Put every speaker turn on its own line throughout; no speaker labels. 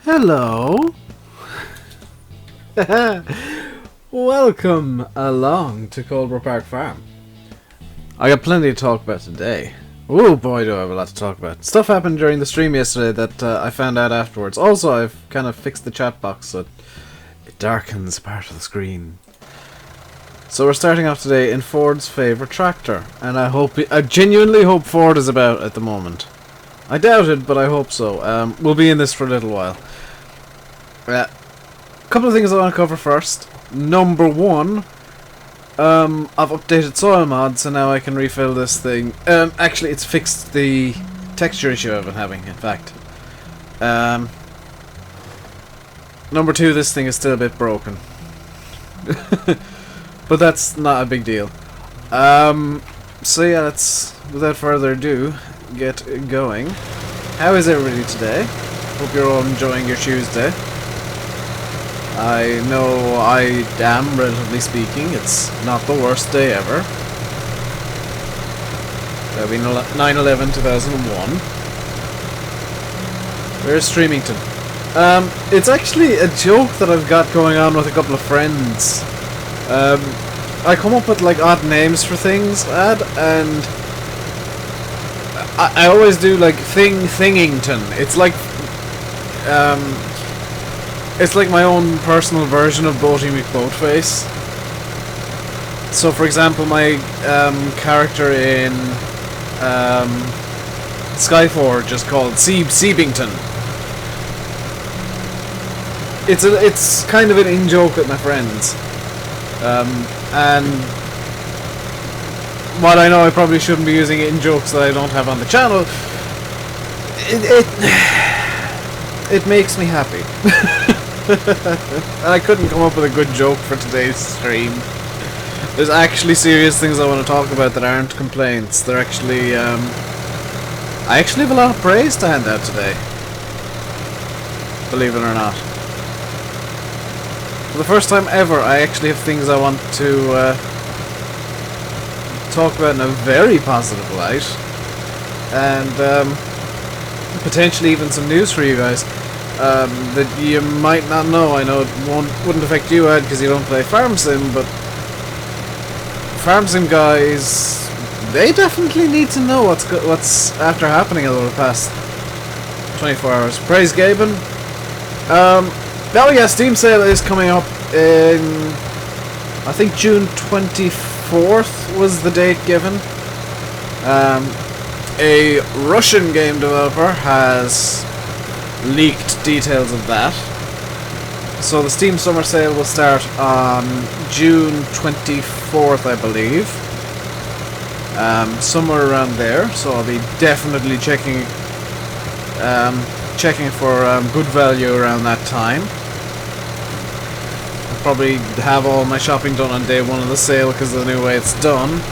Hello. Welcome along to Coldborough Farm. I got plenty to talk about today. Oh boy, do I have a lot to talk about. Stuff happened during the stream yesterday that I found out afterwards. Also, I've kind of fixed the chat box so it darkens part of the screen. So we're starting off today in Ford's favourite tractor, and I genuinely hope Ford is about at the moment. I doubt it, but I hope so. We'll be in this for a little while. A couple of things I want to cover first. Number one, I've updated soil mod, so now I can refill this thing. Actually, it's fixed the texture issue I've been having, in fact. Number two, this thing is still a bit broken. But that's not a big deal. So yeah, let's, without further ado, get going. How is everybody today? Hope you're all enjoying your Tuesday. I know I am, relatively speaking. It's not the worst day ever. That'll be 9/11/2001. Where's Streamington? It's actually a joke that I've got going on with a couple of friends. I come up with like odd names for things, and I always do like Thingington. It's like my own personal version of Boaty McBoatface. So, for example, my character in Skyforge is called Seebington. It's kind of an in-joke with my friends. And while I know I probably shouldn't be using it in jokes that I don't have on the channel, it makes me happy. And I couldn't come up with a good joke for today's stream. There's actually serious things I want to talk about that aren't complaints. They're actually, I actually have a lot of praise to hand out today. Believe it or not. For the first time ever, I actually have things I want to talk about in a very positive light. And potentially even some news for you guys. That you might not know. I know it wouldn't affect you, Ed, because you don't play Farm Sim, but Farm Sim guys, they definitely need to know what's after happening over the past 24 hours. Praise Gaben. Oh yeah, Steam sale is coming up in, I think June 24th was the date given. A Russian game developer has leaked details of that. So the Steam Summer Sale will start on June 24th, I believe. Somewhere around there. So I'll be definitely checking for good value around that time. I'll probably have all my shopping done on day one of the sale because of the new way it's done.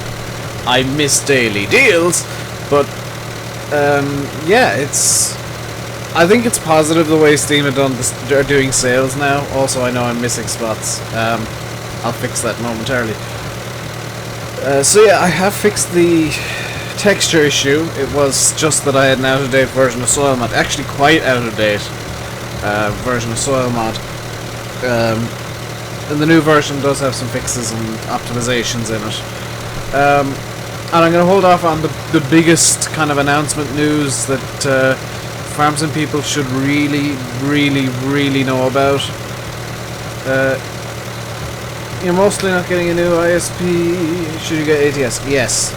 I miss daily deals, but yeah, I think it's positive the way Steam are doing sales now. Also, I know I'm missing spots. I'll fix that momentarily. So yeah, I have fixed the texture issue. It was just that I had an out-of-date version of Soil Mod. Actually, quite out-of-date version of Soil Mod. And the new version does have some fixes and optimizations in it. And I'm going to hold off on the biggest kind of announcement news that Farm Sim people should really, really, really know about. You're mostly not getting a new ISP. Should you get ATS? Yes.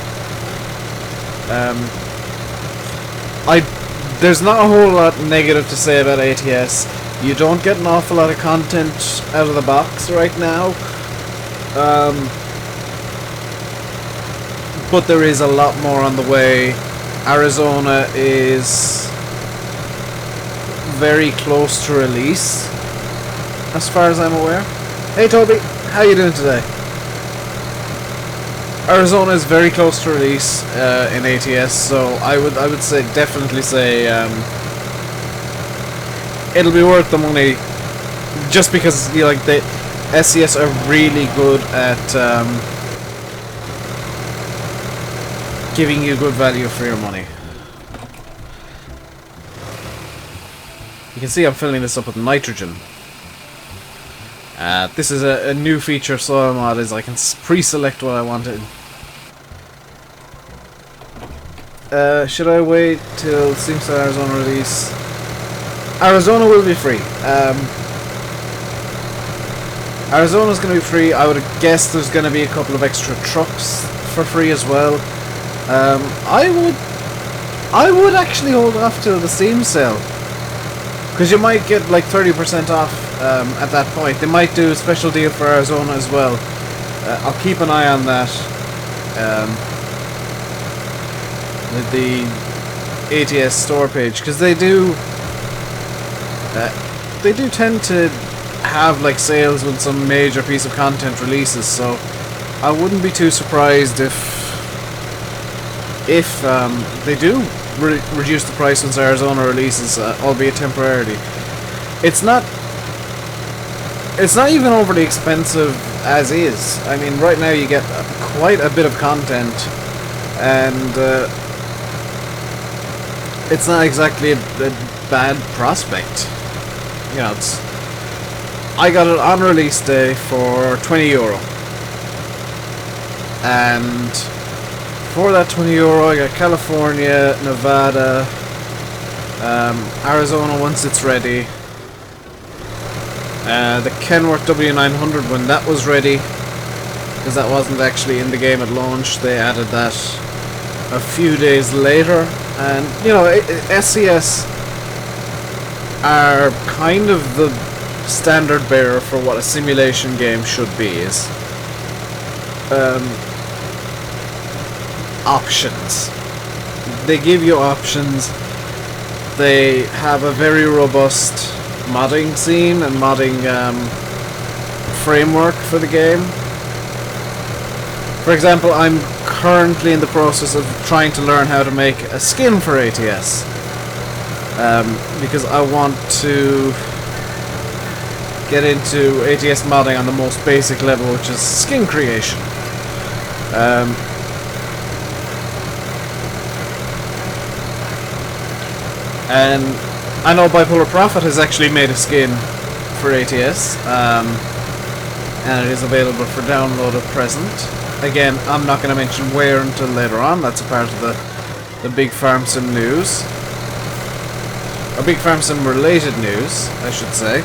There's not a whole lot negative to say about ATS. You don't get an awful lot of content out of the box right now. But there is a lot more on the way. Arizona is very close to release, as far as I'm aware. Hey Toby, how you doing today? Arizona is very close to release in ATS, so I would say definitely say it'll be worth the money, just because the SCS are really good at giving you good value for your money. You can see I'm filling this up with nitrogen. This is a new feature of soil mod, is I can pre-select what I wanted. Should I wait till SteamStar Arizona release? Arizona will be free. Arizona's going to be free. I would guess there's going to be a couple of extra trucks for free as well. I would actually hold off till the Steam sale, because you might get like 30% off at that point. They might do a special deal for Arizona as well. I'll keep an eye on that. The ATS store page, because they do tend to have like sales when some major piece of content releases, so I wouldn't be too surprised if they do reduce the price once Arizona releases, albeit temporarily. It's not even overly expensive as is. I mean, right now you get quite a bit of content, and it's not exactly a bad prospect. You know, I got it on release day for €20, and for that €20 I got California, Nevada, Arizona once it's ready, the Kenworth W900 when that was ready, because that wasn't actually in the game at launch. They added that a few days later, and you know, SCS are kind of the standard bearer for what a simulation game should be, is options. They give you options. They have a very robust modding scene and modding framework for the game. For example, I'm currently in the process of trying to learn how to make a skin for ATS, because I want to get into ATS modding on the most basic level, which is skin creation. And I know Bipolar Prophet has actually made a skin for ATS, and it is available for download at present. Again, I'm not going to mention where until later on. That's a part of the Big Farm Sim news. Or Big Farm Sim related news, I should say.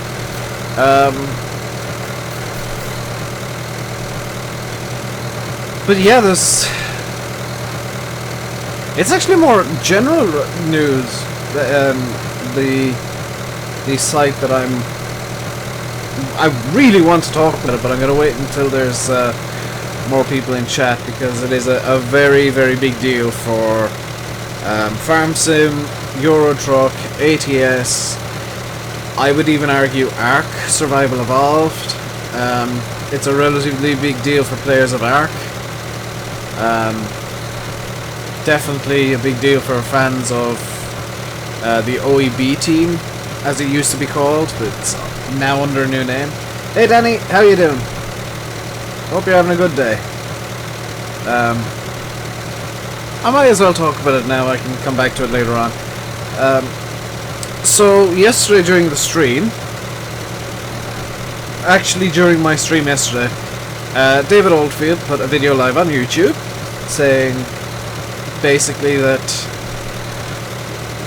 But yeah, it's actually more general news. The site that I really want to talk about it, but I'm going to wait until there's more people in chat, because it is a very, very big deal for Farm Sim, Euro Truck, ATS. I would even argue Ark, Survival Evolved. It's a relatively big deal for players of Ark. Definitely a big deal for fans of the OEB team, as it used to be called, but it's now under a new name. Hey Danny, how you doing? Hope you're having a good day. I might as well talk about it now. I can come back to it later on. So yesterday during the stream, actually during my stream yesterday, David Oldfield put a video live on YouTube saying basically that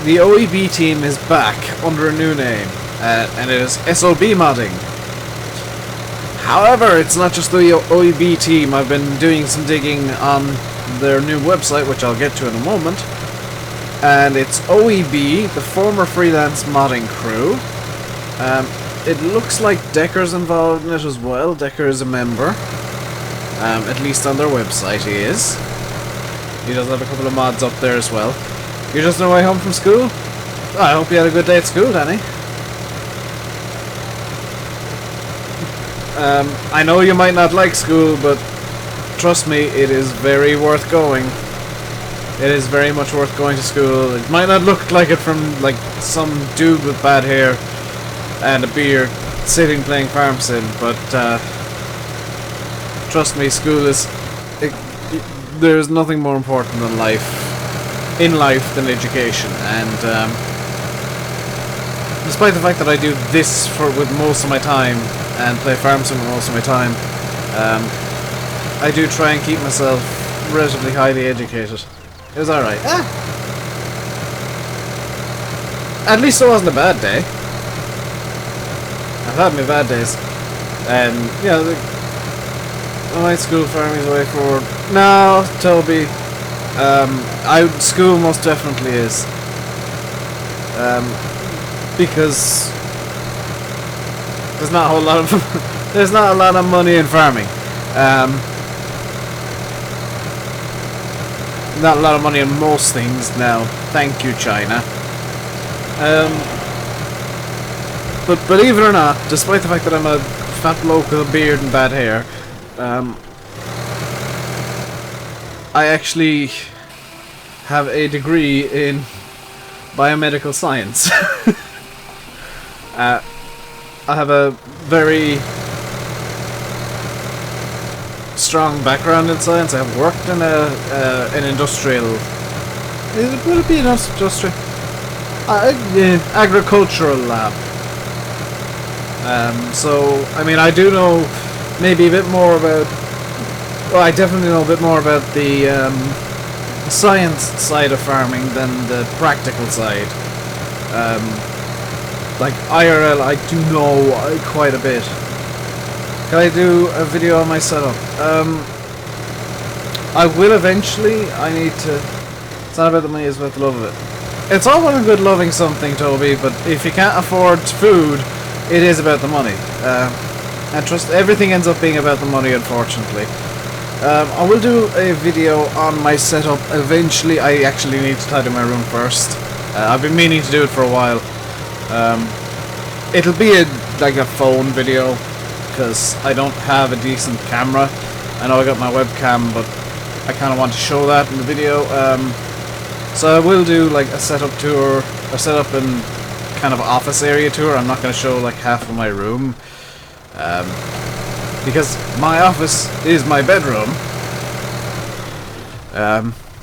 the OEB team is back under a new name, and it is SOB modding. However, it's not just the OEB team. I've been doing some digging on their new website, which I'll get to in a moment, and it's OEB, the former freelance modding crew. It looks like Decker's involved in it as well. Decker is a member, at least on their website he is. He does have a couple of mods up there as well. You're just on the way home from school? I hope you had a good day at school, Danny. I know you might not like school, but trust me, it is very worth going. It is very much worth going to school. It might not look like it from like some dude with bad hair and a beard sitting playing Farm Sim, but trust me, school is... there's nothing more important than life. In life than education, and despite the fact that I do this with most of my time and play Farm Sim with most of my time, I do try and keep myself relatively highly educated. It was alright. At least it wasn't a bad day. I've had my bad days. And, yeah, my school farming is the way forward. No, Toby. School most definitely is. Because there's not a whole lot of there's not a lot of money in farming. Not a lot of money in most things now. Thank you, China. But believe it or not, despite the fact that I'm a fat bloke with a beard and bad hair, I actually have a degree in biomedical science. I have a very strong background in science. I have worked in an industrial... Would it be an industrial? Agricultural lab. So, I mean, I do know maybe a bit more about... Well, I definitely know a bit more about the science side of farming than the practical side. Like IRL, I do know quite a bit. Can I do a video on my setup? I will eventually. I need to... It's not about the money, it's about the love of it. It's all well and good loving something, Toby, but if you can't afford food, it is about the money. And trust, everything ends up being about the money, unfortunately. I will do a video on my setup eventually. I actually need to tidy my room first. I've been meaning to do it for a while. It'll be like a phone video, because I don't have a decent camera. I know I got my webcam, but I kind of want to show that in the video. So I will do like a setup tour, a setup and kind of office area tour. I'm not going to show like half of my room, because my office is my bedroom.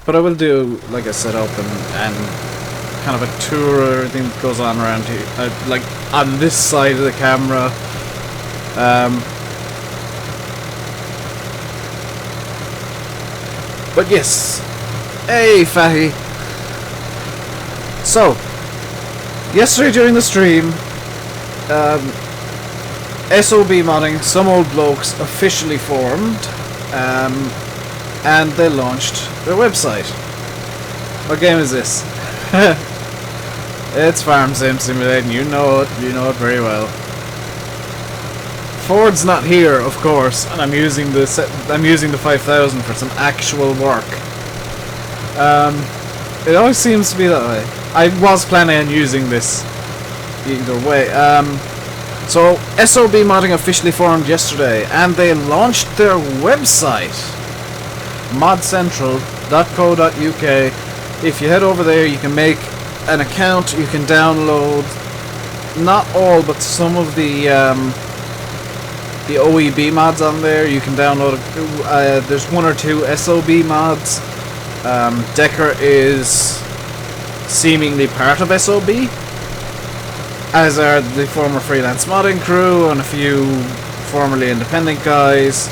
But I will do like a setup and kind of a tour of everything that goes on around here, like on this side of the camera. But yes, hey fatty. So yesterday during the stream, SOB modding, some old blokes officially formed, and they launched their website. What game is this? It's Farm Sim Simulating. You know it very well. Ford's not here, of course, and I'm using the 5000 for some actual work. It always seems to be that way. I was planning on using this either way. So SOB modding officially formed yesterday, and they launched their website, modcentral.co.uk. If you head over there, you can make an account. You can download not all, but some of the OEB mods on there. You can download. There's one or two SOB mods. Decker is seemingly part of SOB, as are the former freelance modding crew and a few formerly independent guys.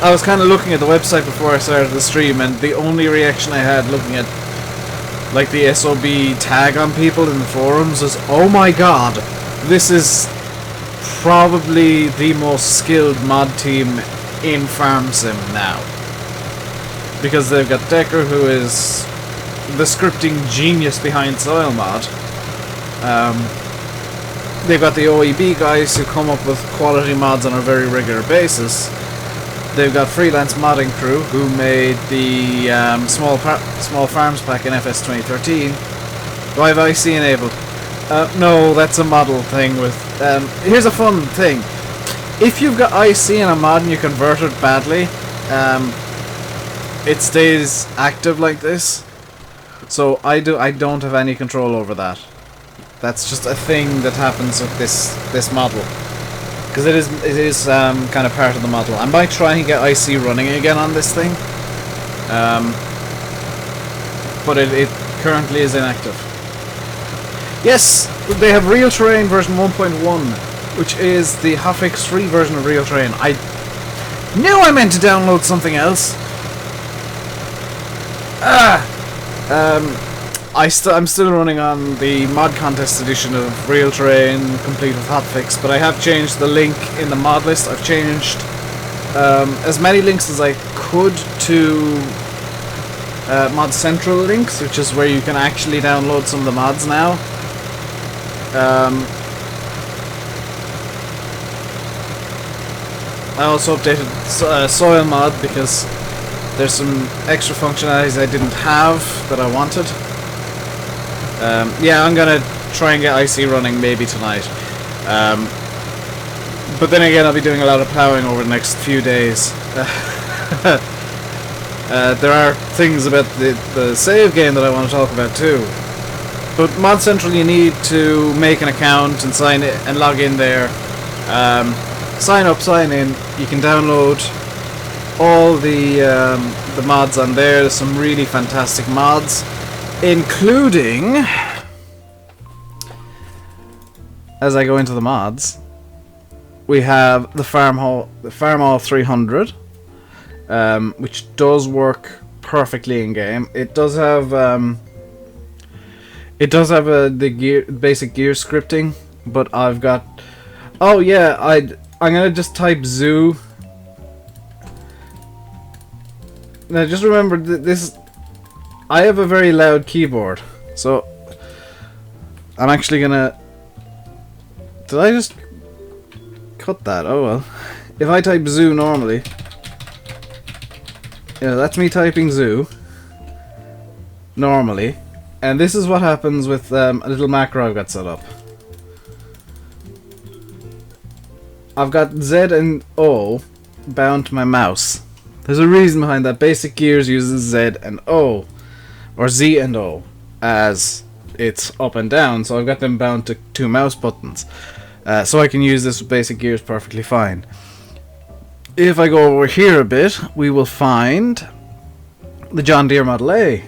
I was kind of looking at the website before I started the stream, and the only reaction I had looking at like the SOB tag on people in the forums was, oh my god, this is probably the most skilled mod team in Farm Sim now. Because they've got Decker, who is the scripting genius behind Soil Mod. They've got the OEB guys who come up with quality mods on a very regular basis. They've got freelance modding crew who made the small farms pack in FS 2013. Do I have IC enabled? No, that's a model thing with... here's a fun thing. If you've got IC in a mod and you convert it badly, it stays active like this. So I don't have any control over that. That's just a thing that happens with this model. Because it is kind of part of the model. I might try and get IC running again on this thing. But it currently is inactive. Yes, they have Real Terrain version 1.1, which is the hotfix free version of Real Terrain. I knew I meant to download something else. I'm still running on the mod contest edition of Real Terrain, complete with hotfix, but I have changed the link in the mod list. I've changed as many links as I could to Mod Central links, which is where you can actually download some of the mods now. I also updated soil mod because there's some extra functionalities I didn't have that I wanted. Yeah, I'm gonna try and get IC running maybe tonight. But then again, I'll be doing a lot of plowing over the next few days. There are things about the save game that I want to talk about too. But Mod Central, you need to make an account and sign it and log in there. Sign up, sign in. You can download all the mods on there. There's some really fantastic mods, including, as I go into the mods, we have the Farm Hall 300, which does work perfectly in game. It does have the basic gear scripting, but I've got. Oh yeah, I'm gonna just type zoo. Now just remember this. I have a very loud keyboard, so I'm actually gonna. Did I just cut that? Oh well. If I type zoo normally, yeah, that's me typing zoo normally, and this is what happens with a little macro I've got set up. I've got Z and O bound to my mouse. There's a reason behind that. Basic Gears uses Z and O, or Z and O, as it's up and down, so I've got them bound to two mouse buttons. So I can use this with Basic Gears perfectly fine. If I go over here a bit, we will find the John Deere Model A.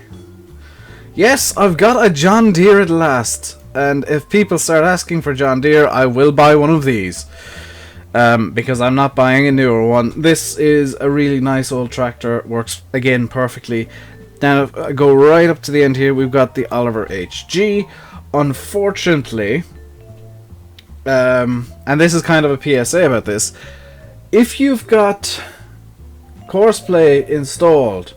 Yes, I've got a John Deere at last, and if people start asking for John Deere, I will buy one of these. Because I'm not buying a newer one. This is a really nice old tractor, works again perfectly. Now if I go right up to the end here, we've got the Oliver HG. Unfortunately, and this is kind of a PSA about this, if you've got Courseplay installed,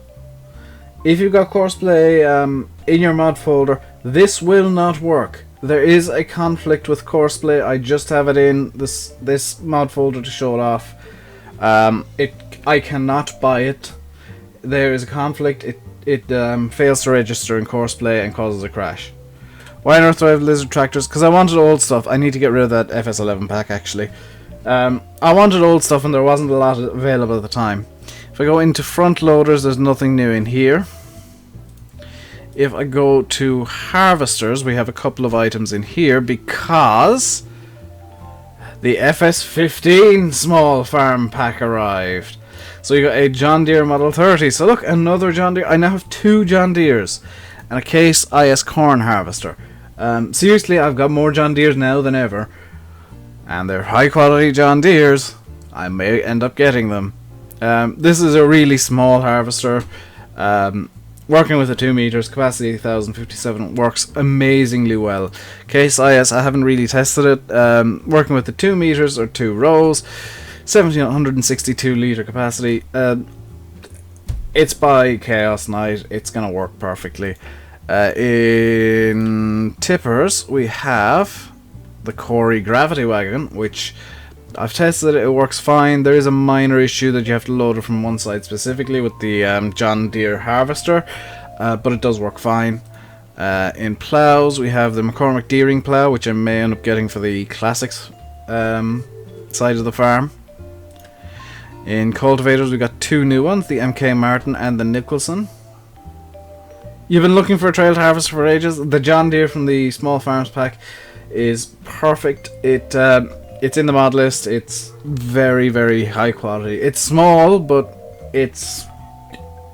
if you've got Courseplay in your mod folder, this will not work. There is a conflict with Courseplay. I just have it in this mod folder to show it off. I cannot buy it. There is a conflict. It fails to register in Courseplay and causes a crash. Why on earth do I have lizard tractors? Because I wanted old stuff. I need to get rid of that FS11 pack actually. I wanted old stuff and there wasn't a lot available at the time. If I go into front loaders, there's nothing new in here. If I go to harvesters, we have a couple of items in here because the FS15 small farm pack arrived. So you got a John Deere Model 30. So look, another John Deere. I now have two John Deeres and a Case IS corn harvester. Seriously, I've got more John Deeres now than ever. And they're high quality John Deeres. I may end up getting them. This is a really small harvester. Working with the 2 meters, capacity 1057, works amazingly well. Case IS, I haven't really tested it. Working with the 2 meters or 2 rows, 1762 litre capacity. It's by Chaos Knight, it's gonna work perfectly. In tippers, we have the Corey Gravity Wagon, which I've tested it, it works fine. There is a minor issue that you have to load it from one side specifically with the John Deere harvester, but it does work fine. In plows, we have the McCormick Deering plow, which I may end up getting for the classics side of the farm. In cultivators, we got 2 new ones, the MK Martin and the Nicholson. You've been looking for a trailed harvester for ages. The John Deere from the Small Farms pack is perfect. It's in the mod list. It's very, very high quality. It's small, but it's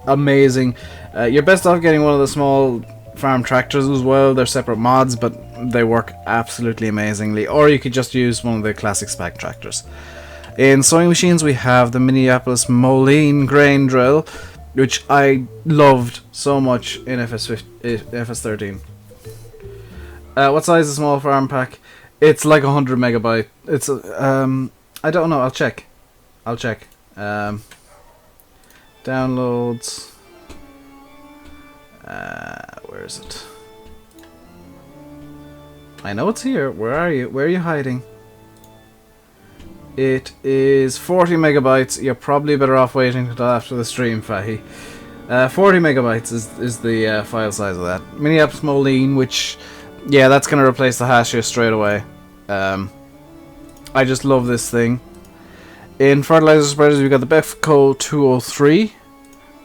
amazing. You're best off getting one of the small farm tractors as well. They're separate mods, but they work absolutely amazingly. Or you could just use one of the classic spec tractors. In sewing machines, we have the Minneapolis Moline grain drill, which I loved so much in FS13. What size is the small farm pack? It's like 100 megabyte. It's I don't know. I'll check. Downloads. Where is it? I know it's here. Where are you? Where are you hiding? It is 40 megabytes. You're probably better off waiting until after the stream, Fahy. 40 megabytes is the file size of that. Minneapolis Moline, which, yeah, that's going to replace the Hashia straight away. I just love this thing. In fertilizer spreaders, we've got the Befco 203,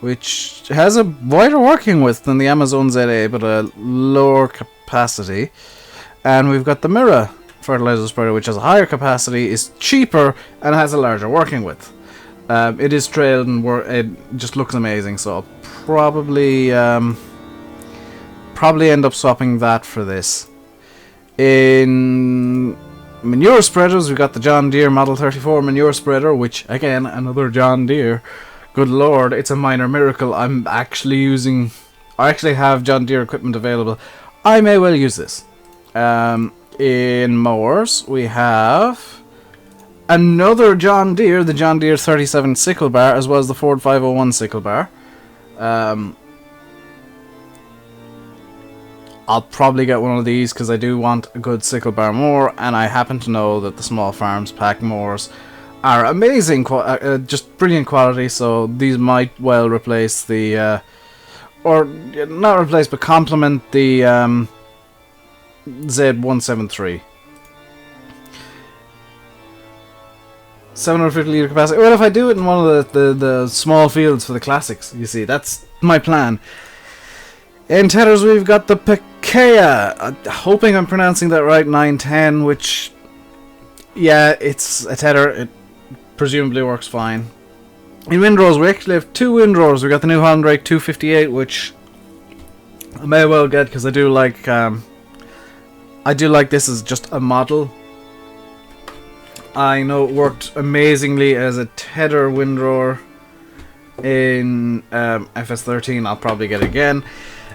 which has a wider working width than the Amazon ZA, but a lower capacity. And we've got the Mira fertilizer spreader, which has a higher capacity, is cheaper, and has a larger working width. It is trailed and it just looks amazing, so I'll probably end up swapping that for this. In manure spreaders, we've got the John Deere Model 34 manure spreader, which, again, another John Deere. Good lord, it's a minor miracle. I actually have John Deere equipment available. I may well use this. In mowers, we have another John Deere, the John Deere 37 sickle bar, as well as the Ford 501 sickle bar. I'll probably get one of these because I do want a good sickle bar mower, and I happen to know that the small farms pack mowers are amazing, just brilliant quality, so these might well replace the, or not replace, but complement the Z173. 750 litre capacity. Well, if I do it in one of the small fields for the classics, you see, that's my plan. In tethers, we've got the Pekea. Hoping I'm pronouncing that right, 910, which, yeah, it's a tether. It presumably works fine. In windrows, we actually have two windrows. We've got the New Holland Rake 258, which I may well get because I do like this as just a model. I know it worked amazingly as a tether windrower in FS13. I'll probably get it again.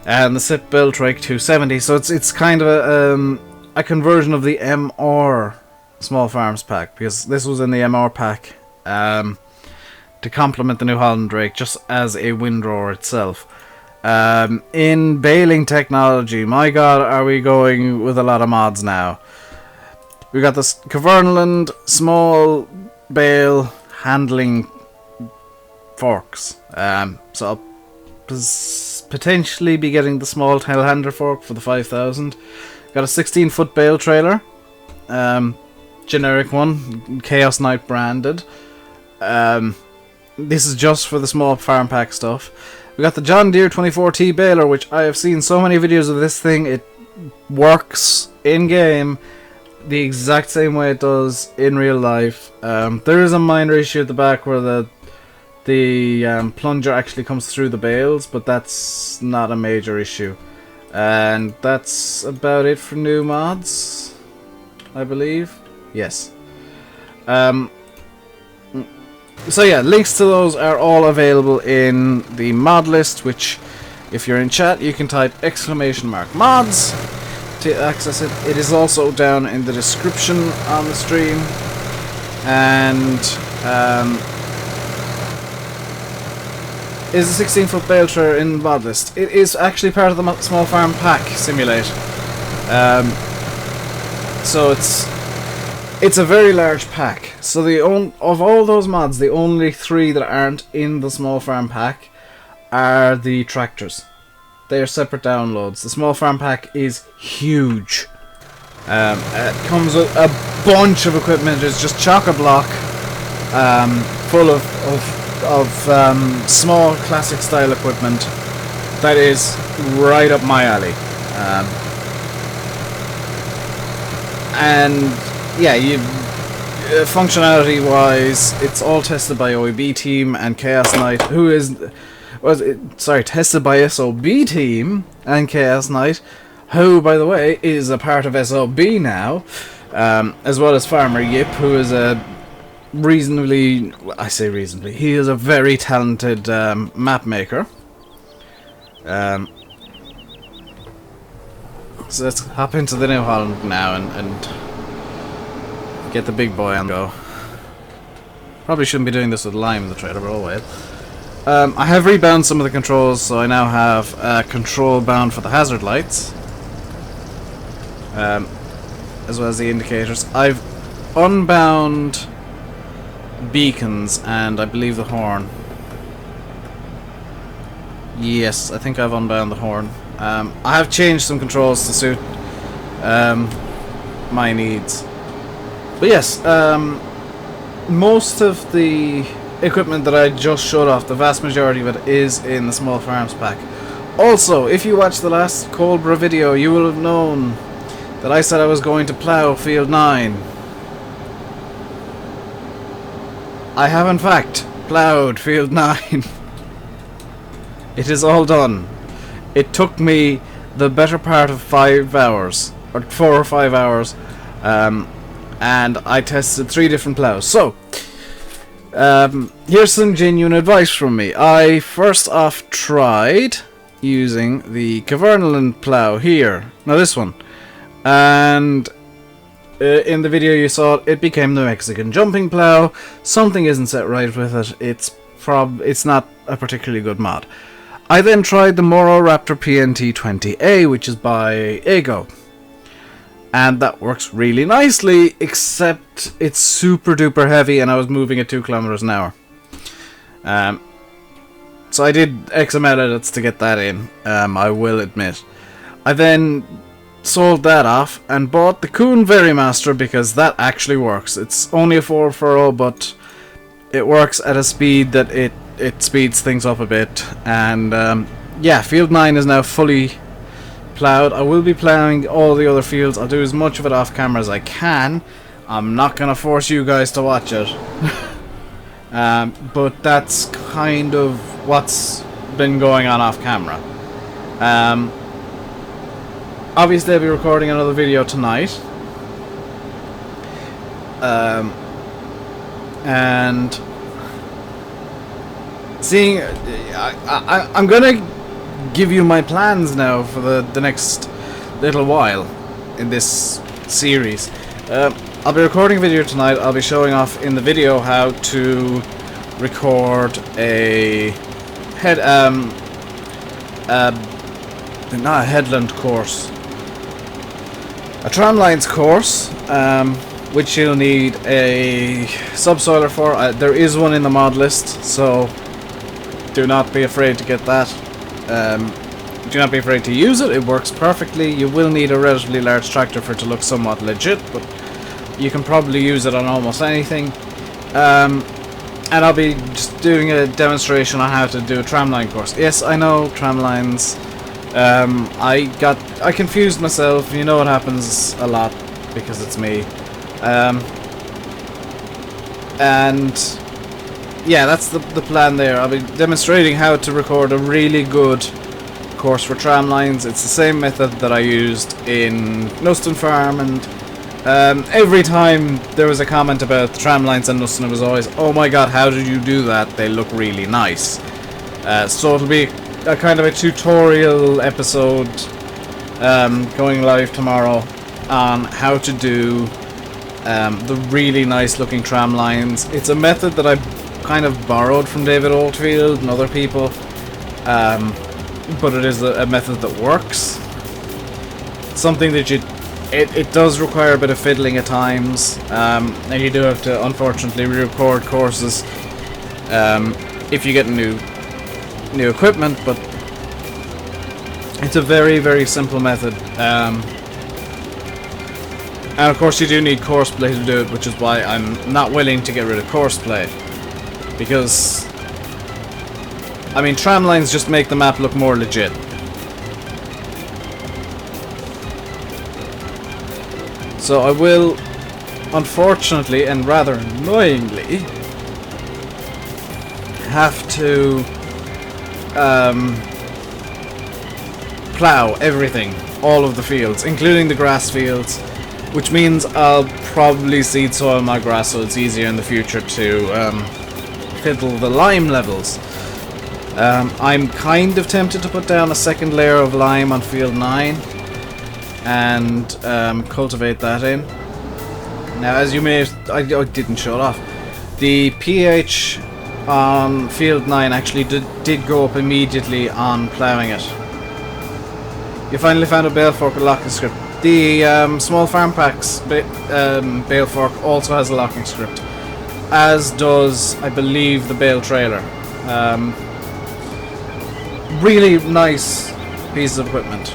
And the SIP built Rake 270. So it's kind of a conversion of the MR Small Farms pack, because this was in the MR pack to complement the New Holland Rake just as a windrower itself. In baling technology, my god, are we going with a lot of mods now. We got this Kverneland small bale handling forks. So I'll potentially be getting the small telehandler fork for the 5000. Got a 16-foot bale trailer. Generic one, Chaos Knight branded. This is just for the small farm pack stuff. We got the John Deere 24T baler, which I have seen so many videos of this thing. It works in game the exact same way it does in real life. There is a minor issue at the back where the plunger actually comes through the bales, but that's not a major issue. And that's about it for new mods, I believe. Yes. So yeah, links to those are all available in the mod list, which, if you're in chat, you can type !mods to access it. It is also down in the description on the stream. And is a 16-foot bale trailer in the mod list. It is actually part of the Small Farm Pack simulator. So it's a very large pack. So of all those mods, the only 3 that aren't in the Small Farm Pack are the tractors. They are separate downloads. The Small Farm Pack is huge. It comes with a bunch of equipment. It's just chock-a-block, full of small classic style equipment that is right up my alley. And yeah, functionality wise, it's all tested by OEB team and Chaos Knight, who is tested by SOB team and Chaos Knight, who, by the way, is a part of SOB now, as well as Farmer Yip, who is a reasonably, he is a very talented map maker. So let's hop into the New Holland now and get the big boy on the go. Probably shouldn't be doing this with Lime in the trailer, but oh well. I have rebound some of the controls, so I now have control bound for the hazard lights, as well as the indicators. I've unbound beacons and I believe the horn. Yes, I think I've unbound the horn. I have changed some controls to suit my needs. But yes, most of the equipment that I just showed off, the vast majority of it is in the Small Farms pack. Also, if you watched the last Coldborough video, you will have known that I said I was going to plough Field 9. I have in fact ploughed Field 9. It is all done. It took me the better part of 5 hours, or 4 or 5 hours, and I tested 3 different ploughs. So, here's some genuine advice from me. I first off tried using the Cavernaland plough here. Now this one. And in the video you saw it became the Mexican jumping plough. Something isn't set right with it. It's not a particularly good mod. I then tried the Moro Raptor PNT20A, which is by Ego. And that works really nicely, except it's super duper heavy and I was moving at 2 kilometers an hour. So I did X amount of edits to get that in, I will admit. I then sold that off and bought the Kuhn Verimaster because that actually works. It's only a 440, but it works at a speed that it speeds things up a bit. And yeah, Field 9 is now fully ploughed. I will be ploughing all the other fields. I'll do as much of it off camera as I can. I'm not gonna force you guys to watch it. But that's kind of what's been going on off camera. Obviously I'll be recording another video tonight. And seeing, I'm gonna give you my plans now for the next little while in this series. I'll be recording a video tonight. I'll be showing off in the video how to record a not a headland course, a tramlines course, which you'll need a subsoiler for. There is one in the mod list, so do not be afraid to get that. Do not be afraid to use it. It works perfectly. You will need a relatively large tractor for it to look somewhat legit, but you can probably use it on almost anything. And I'll be just doing a demonstration on how to do a tramline course. Yes, I know, tramlines. I confused myself. You know what happens a lot because it's me. And yeah, that's the plan there. I'll be demonstrating how to record a really good course for tramlines. It's the same method that I used in Nuston Farm, and every time there was a comment about the tramlines in Nuston, it was always, oh my god, how did you do that? They look really nice. So it'll be a kind of a tutorial episode going live tomorrow on how to do the really nice looking tram lines. It's a method that I kind of borrowed from David Oldfield and other people, but it is a method that works. Something that it does require a bit of fiddling at times, and you do have to unfortunately re-record courses if you get new equipment, but it's a very, very simple method. And of course you do need courseplay to do it, which is why I'm not willing to get rid of courseplay, because I mean, tramlines just make the map look more legit. So I will, unfortunately and rather annoyingly, have to plow everything, all of the fields, including the grass fields, which means I'll probably seed soil my grass so it's easier in the future to fiddle the lime levels. I'm kind of tempted to put down a second layer of lime on field 9 and cultivate that in. Now, as you may have, I didn't show it off, the pH on field 9 actually did go up immediately on ploughing it. You finally found a bale fork with locking script. The small farm packs bale fork also has a locking script, as does, I believe, the bale trailer. Really nice pieces of equipment.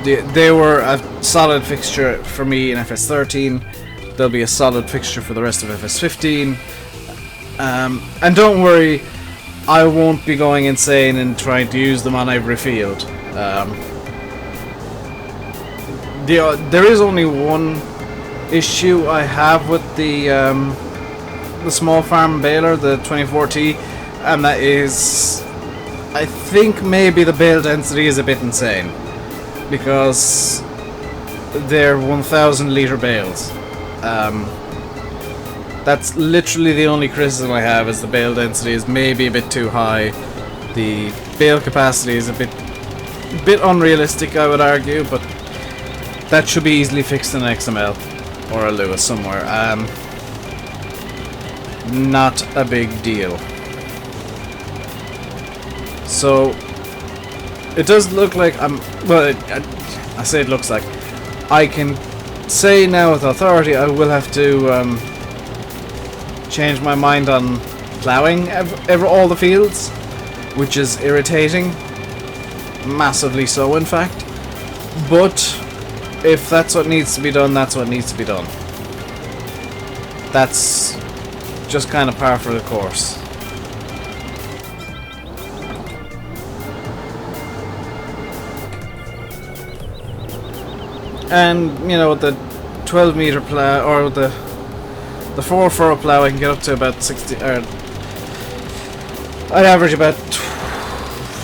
They were a solid fixture for me in FS13. They'll be a solid fixture for the rest of FS15. And don't worry, I won't be going insane and trying to use them on every field. There is only one issue I have with the small farm baler, the 24T, and that is, I think maybe the bale density is a bit insane, because they're 1,000 litre bales. That's literally the only criticism I have, is the bale density is maybe a bit too high. The bale capacity is a bit unrealistic, I would argue, but that should be easily fixed in an XML or a Lewis somewhere. Not a big deal. So it does look like I say it looks like. I can say now with authority I will have to change my mind on ploughing all the fields, which is irritating. Massively so, in fact. But if that's what needs to be done, that's what needs to be done. That's just kind of par for the course. And, you know, the 12 meter plow, or the 4 furrow plow, I can get up to about 60, or I'd average about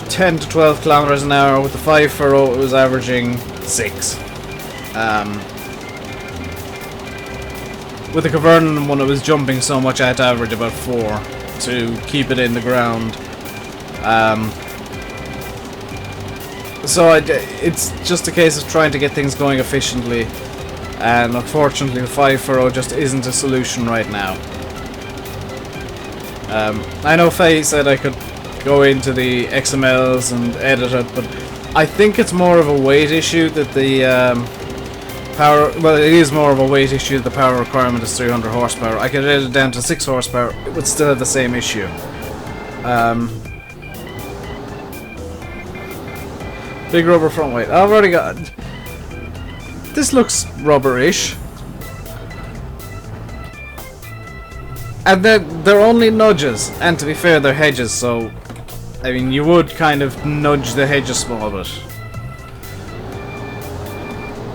10 to 12 kilometers an hour. With the 5 furrow, it was averaging 6. With the Cavernan one, it was jumping so much I had to average about 4 to keep it in the ground. So it's just a case of trying to get things going efficiently, and unfortunately the 5 furrow just isn't a solution right now. I know Faye said I could go into the XMLs and edit it, but I think it's more of a weight issue that the power, well, it is more of a weight issue. The power requirement is 300 horsepower. I could edit it down to 6 horsepower, it would still have the same issue. Big rubber front weight. I've already got... This looks rubberish. And they're only nudges, and to be fair, they're hedges, so... I mean, you would kind of nudge the hedge a small bit.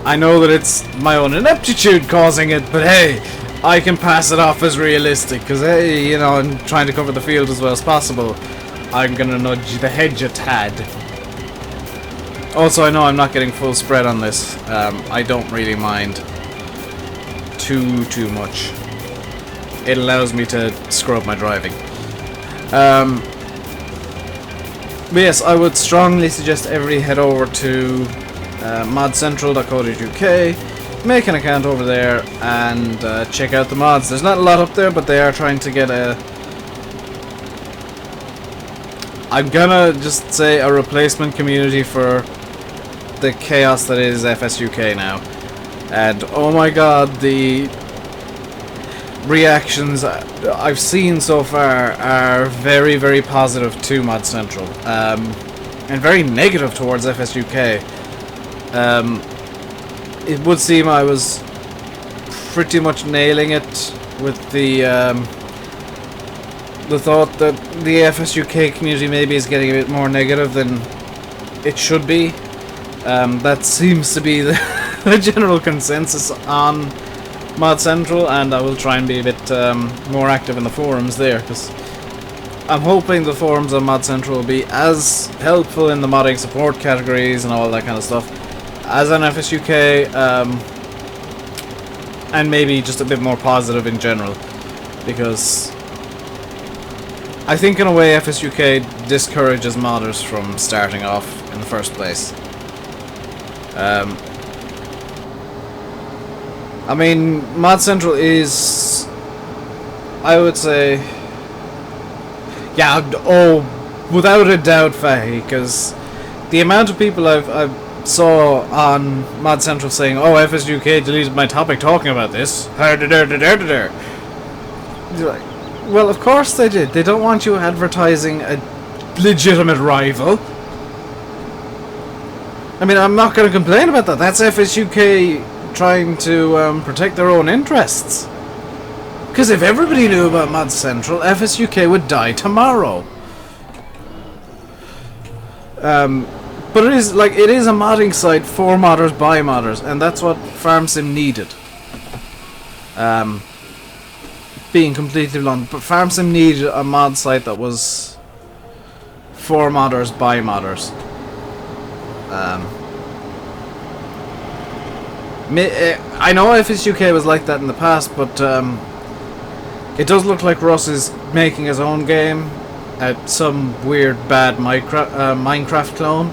I know that it's my own ineptitude causing it, but hey, I can pass it off as realistic, because hey, you know, I'm trying to cover the field as well as possible. I'm gonna nudge the hedge a tad. Also, I know I'm not getting full spread on this. I don't really mind too much. It allows me to scrub my driving. But yes, I would strongly suggest everybody head over to modcentral.co.uk, make an account over there, and check out the mods. There's not a lot up there, but they are trying to get a... I'm gonna just say a replacement community for the chaos that is FSUK now. And oh my god, the reactions I've seen so far are very, very positive to Mod Central, and very negative towards FSUK. It would seem I was pretty much nailing it with the thought that the FSUK community maybe is getting a bit more negative than it should be. That seems to be the general consensus on Mod Central, and I will try and be a bit more active in the forums there, because I'm hoping the forums on Mod Central will be as helpful in the modding support categories and all that kind of stuff as on FSUK, and maybe just a bit more positive in general, because I think in a way FSUK discourages modders from starting off in the first place. I mean, Mod Central is, I would say, yeah, oh, without a doubt, Fahy, because the amount of people I've saw on Mod Central saying, "Oh, FSUK deleted my topic talking about this." Well, of course they did. They don't want you advertising a legitimate rival. I mean, I'm not going to complain about that. That's FSUK trying to protect their own interests. Because if everybody knew about Mod Central, FSUK would die tomorrow. But it is a modding site for modders by modders, and that's what FarmSim needed. Being completely blunt, but FarmSim needed a mod site that was for modders by modders. I know FSUK was like that in the past, but it does look like Russ is making his own game at some weird bad Minecraft clone.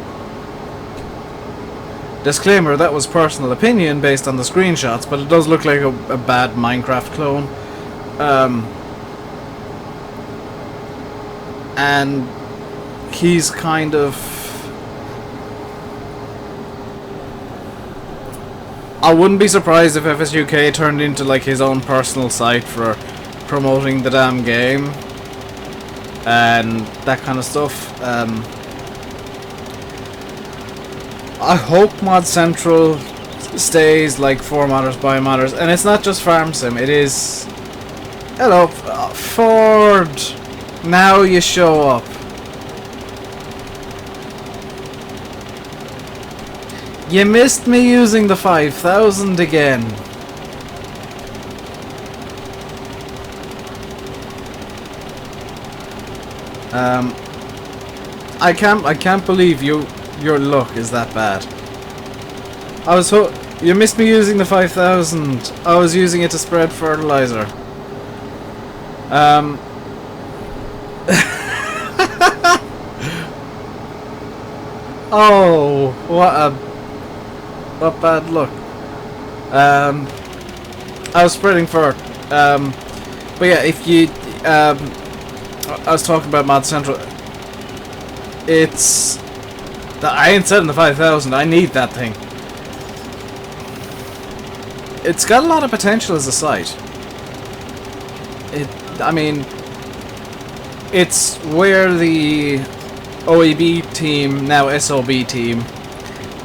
Disclaimer, that was personal opinion based on the screenshots, but it does look like a bad Minecraft clone. And he's kind of... I wouldn't be surprised if FSUK turned into like his own personal site for promoting the damn game and that kind of stuff. I hope Mod Central stays like for modders by modders, and it's not just FarmSim, it is... Hello, Ford! Now you show up. You missed me using the 5,000 again. I can't believe your luck is that bad. You missed me using the 5,000. I was using it to spread fertilizer. Oh, what bad luck. I was spreading fert. But yeah, if you I was talking about Mod Central. It's... I ain't setting the 5,000. I need that thing. It's got a lot of potential as a site. I mean, it's where the OEB team, now SOB team,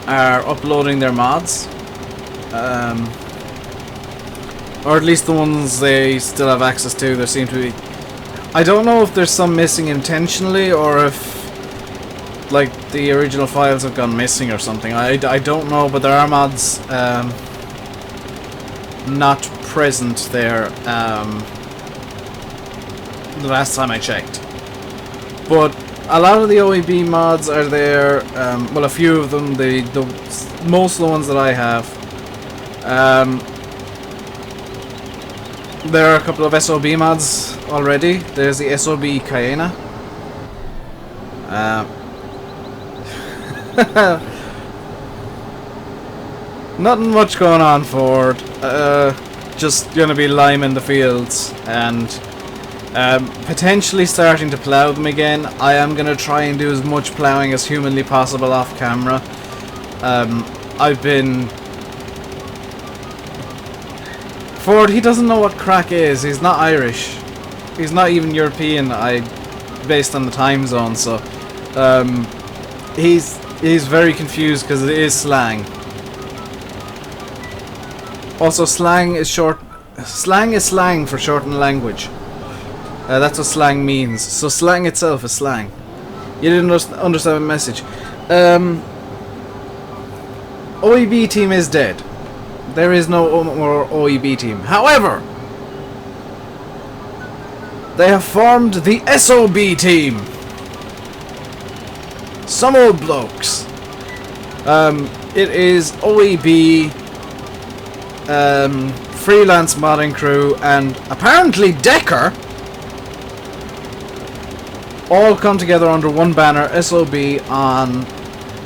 are uploading their mods. Or at least the ones they still have access to. There seem to be... I don't know if there's some missing intentionally, or if like the original files have gone missing or something. I don't know, but there are mods not present there the last time I checked. But a lot of the OEB mods are there. Well, a few of them. Most of the ones that I have. There are a couple of SOB mods already. There's the SOB Cayena. Nothing much going on, Ford. Just gonna be liming the fields and potentially starting to plough them again. I am gonna try and do as much ploughing as humanly possible off camera. I've been... Ford, he doesn't know what crack is. He's not Irish. He's not even European. Based on the time zone, so he's very confused because it is slang. Also, slang is slang for shortened language. That's what slang means. So slang itself is slang. You didn't understand the message. OEB team is dead. There is no more OEB team. However, They have formed the SOB team. Some old blokes. It is OEB, freelance modding crew, and apparently Decker all come together under one banner, SOB, on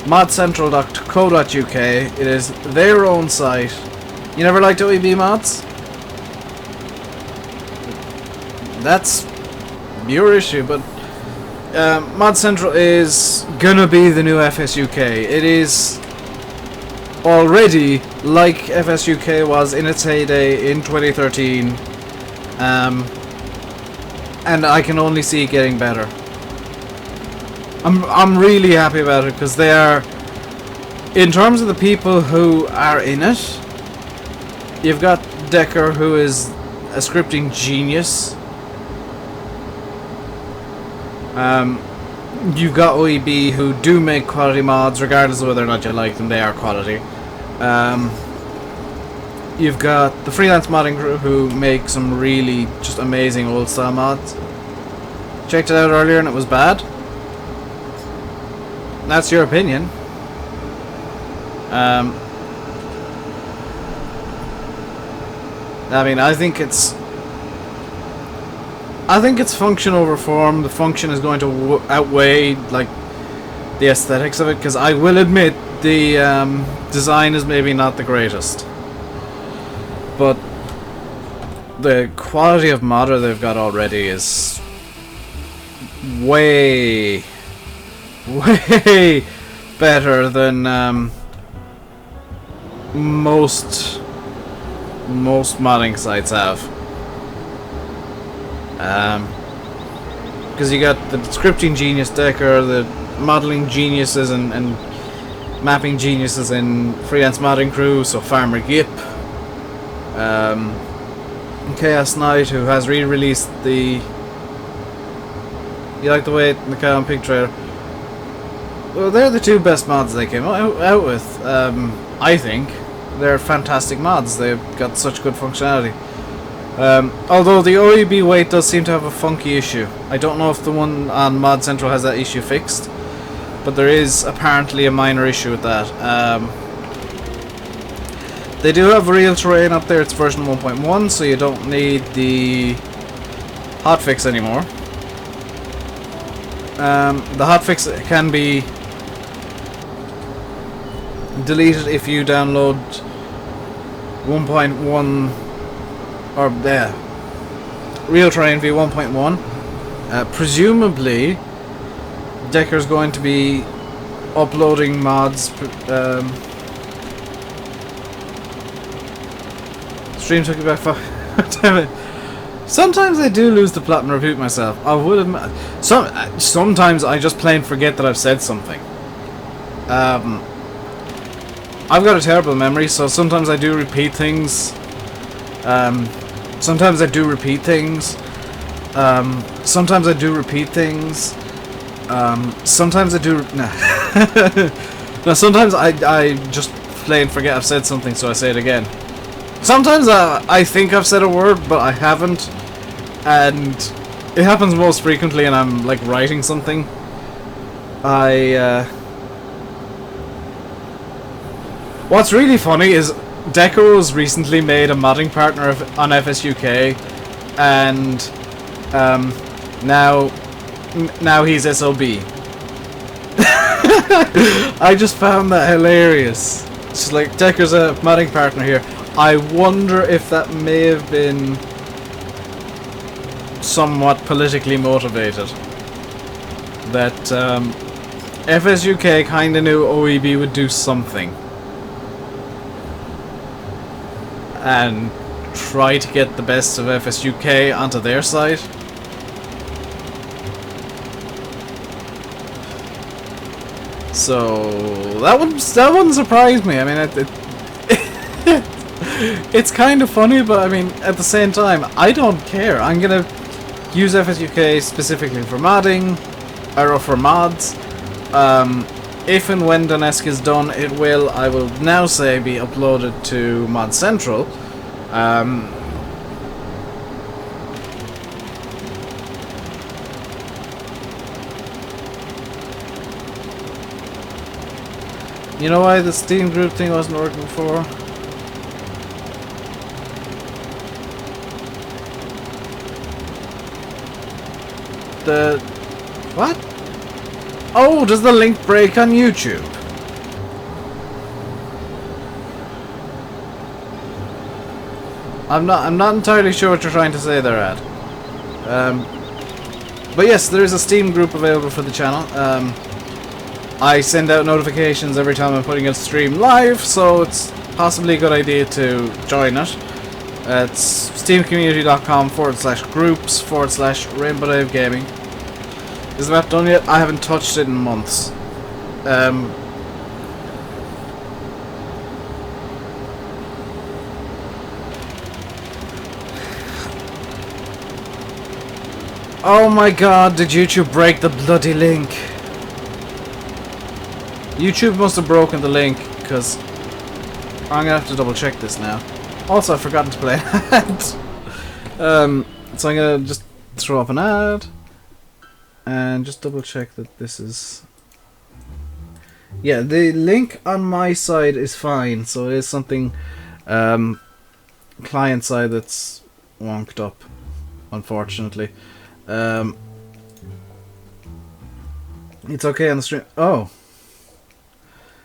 modcentral.co.uk. It is their own site. You never liked OEB mods? That's your issue, but Mod Central is gonna be the new FSUK. It is already like FSUK was in its heyday in 2013, and I can only see it getting better. I'm really happy about it because they are, in terms of the people who are in it, you've got Decker, who is a scripting genius. You've got OEB, who do make quality mods, regardless of whether or not you like them, they are quality. You've got the freelance modding crew, who make some really just amazing old style mods. Checked it out earlier and it was bad. That's your opinion. I mean, I think it's function over form. The function is going to outweigh like the aesthetics of it, because I will admit the design is maybe not the greatest, but the quality of modder they've got already is way better than most modding sites have. Because you got the scripting genius Decker, the modeling geniuses and mapping geniuses in freelance modding crew, so Farmer Gip, Chaos Knight, who has re-released the... You like the way the cow and pig trailer? Well, they're the two best mods they came out with. I think they're fantastic mods. They've got such good functionality. Although the OEB weight does seem to have a funky issue. I don't know if the one on Mod Central has that issue fixed, but there is apparently a minor issue with that. They do have real terrain up there. It's version 1.1, so you don't need the hotfix anymore. The hotfix can be deleted if you download 1.1 or Real Terrain v 1.1. Presumably Decker's going to be uploading mods. Stream took it back. Damn it. Sometimes I do lose the plot and repeat myself. I would admit. Sometimes I just plain forget that I've said something. I've got a terrible memory, so sometimes I do repeat things. Sometimes I do repeat things. Sometimes I do repeat things. Sometimes I do. Nah. No, sometimes I just plain forget I've said something, so I say it again. Sometimes I think I've said a word, but I haven't, and it happens most frequently, and I'm like writing something. What's really funny is Deco's recently made a modding partner on FSUK, and now he's SOB. I just found that hilarious. It's like, Decker's a modding partner here. I wonder if that may have been somewhat politically motivated. That FSUK kinda knew OEB would do something and try to get the best of FSUK onto their site. So that wouldn't surprise me. I mean, it's kind of funny, but I mean, at the same time, I don't care. I'm gonna use FSUK specifically for modding, or for mods. If and when Donetsk is done, it will, I will now say, be uploaded to Mod Central. You know why the Steam group thing wasn't working before? The... What? Oh, does the link break on YouTube? I'm not entirely sure what you're trying to say there, Ad. But yes, there is a Steam group available for the channel. I send out notifications every time I'm putting a stream live, so it's possibly a good idea to join it. It's steamcommunity.com/groups/RainbowDave Gaming. Is the map done yet? I haven't touched it in months. Oh my god, did YouTube break the bloody link? YouTube must have broken the link, because I'm gonna have to double check this now. Also, I've forgotten to play an ad. So I'm gonna just throw up an ad and just double check that this is... Yeah, the link on my side is fine, so it is something client side that's wonked up, unfortunately. It's okay on the stream. Oh.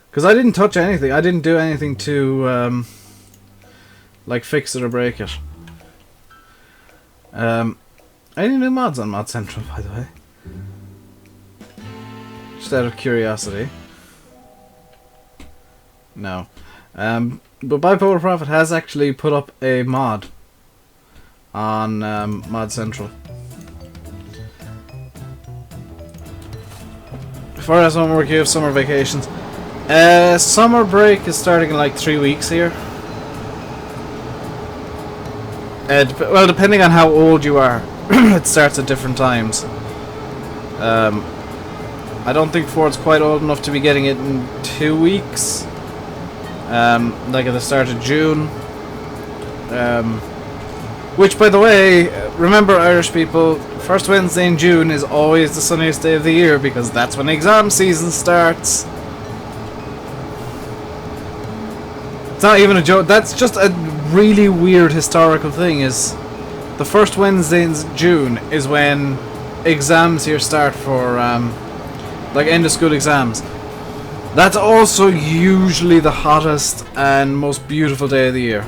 Because I didn't touch anything. I didn't do anything to, like, fix it or break it. Any new mods on Mod Central, by the way? Just out of curiosity. No. But Bipolar Prophet has actually put up a mod on Mod Central. Before I summer work, you have summer vacations. Summer break is starting in like 3 weeks here. Well, depending on how old you are, it starts at different times. I don't think Ford's quite old enough to be getting it in 2 weeks. Like at the start of June. Which, by the way, remember Irish people, first Wednesday in June is always the sunniest day of the year because that's when exam season starts. It's not even a joke, that's just a really weird historical thing, is the first Wednesday in June is when exams here start for, like, end of school exams. That's also usually the hottest and most beautiful day of the year.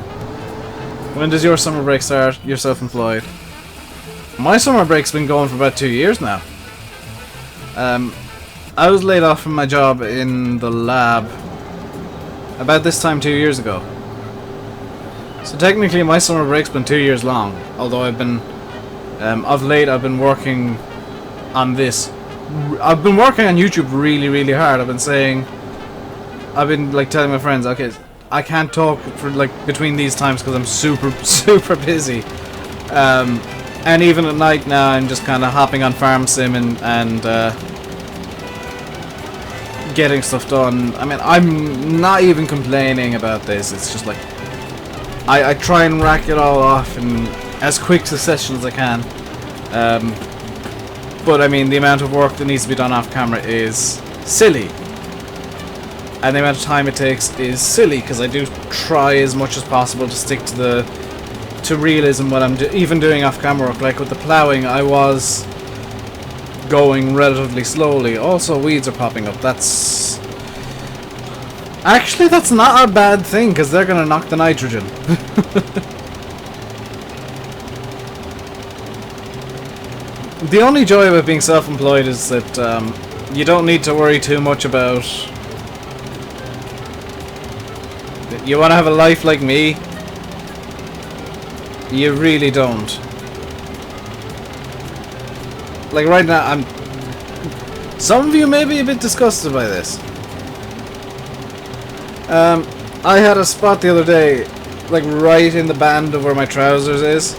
When does your summer break start? You're self-employed. My summer break's been going for about 2 years now. I was laid off from my job in the lab about this time 2 years ago. So technically my summer break's been 2 years long. Although I've been, of late I've been working on this. I've been working on YouTube really, really hard. I've been like telling my friends, okay, I can't talk for like between these times because I'm super busy. And even at night now, I'm just kind of hopping on Farm Sim and getting stuff done. I mean, I'm not even complaining about this. It's just like I try and rack it all off in as quick succession as I can. But I mean, the amount of work that needs to be done off camera is silly. And the amount of time it takes is silly, because I do try as much as possible to stick to realism when I'm even doing off-camera work. Like with the ploughing, I was going relatively slowly. Also, weeds are popping up. That's... Actually, that's not a bad thing, because they're going to knock the nitrogen. The only joy about being self-employed is that you don't need to worry too much about... You want to have a life like me? You really don't. Like right now, some of you may be a bit disgusted by this. I had a spot the other day, like right in the band of where my trousers is.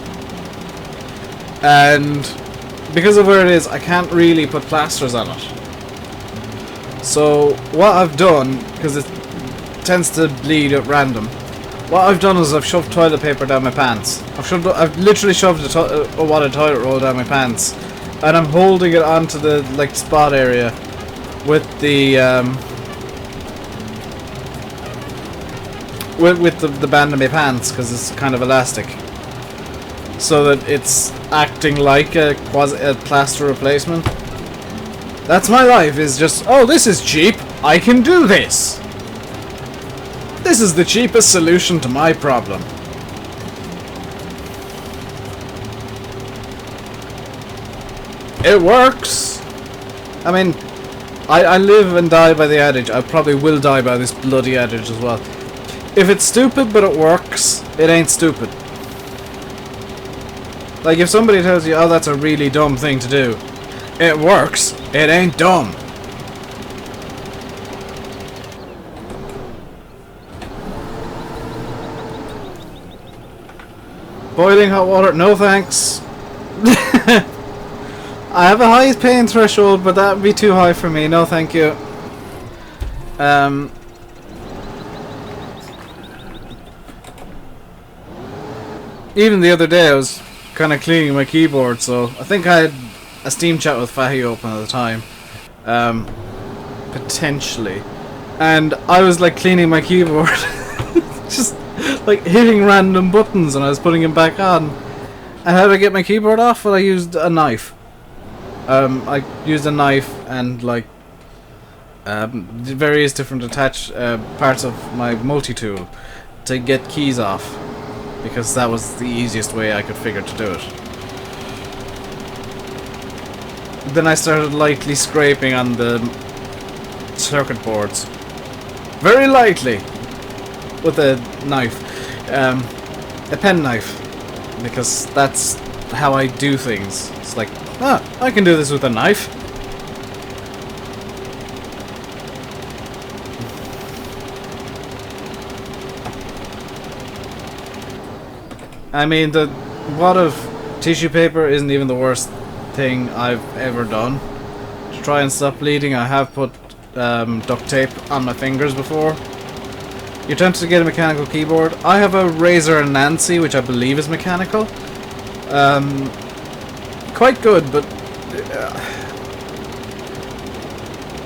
And because of where it is, I can't really put plasters on it. So what I've done, because it tends to bleed at random, what I've done is I've shoved toilet paper down my pants. I've literally shoved a wadded toilet roll down my pants, and I'm holding it onto the like spot area with the with the band in my pants, because it's kind of elastic, so that it's acting like a plaster replacement. That's my life, is just, oh, this is cheap, I can do this. This is the cheapest solution to my problem. It works. I mean, I live and die by the adage. I probably will die by this bloody adage as well. If it's stupid but it works, it ain't stupid. Like, if somebody tells you, oh, that's a really dumb thing to do, it works, it ain't dumb. Boiling hot water, no thanks. I have a high pain threshold, but that would be too high for me. No, thank you. Even the other day, I was kind of cleaning my keyboard, so I think I had a Steam chat with Fahy open at the time. Potentially. And I was like cleaning my keyboard. Just like hitting random buttons, and I was putting them back on. And how did I get my keyboard off? Well, I used a knife. I used a knife and like various different attached parts of my multi-tool to get keys off, because that was the easiest way I could figure to do it. Then I started lightly scraping on the circuit boards, very lightly, with a knife, a pen knife, because that's how I do things. It's like, ah, I can do this with a knife. I mean, the wad of tissue paper isn't even the worst thing I've ever done. To try and stop bleeding, I have put duct tape on my fingers before. You're tempted to get a mechanical keyboard. I have a Razer and Nancy, which I believe is mechanical. Quite good, but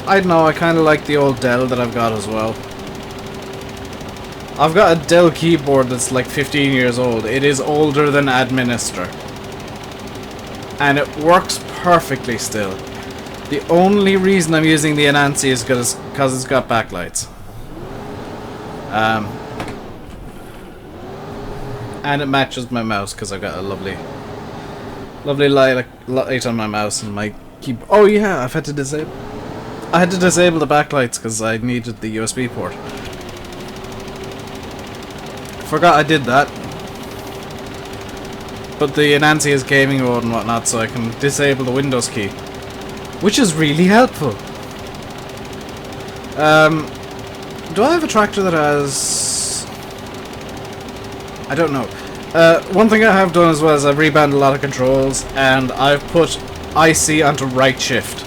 I don't know, I kind of like the old Dell that I've got as well. I've got a Dell keyboard that's like 15 years old. It is older than Administer. And it works perfectly still. The only reason I'm using the Anansi is because it's got backlights. And it matches my mouse, because I've got a lovely light on my mouse and my keyboard. Oh yeah, I had to disable the backlights because I needed the USB port. Forgot I did that. But the Anansi is gaming mode and whatnot, so I can disable the Windows key, which is really helpful. Do I have a tractor that has... I don't know. One thing I have done as well is I've rebanned a lot of controls, and I've put IC onto right shift.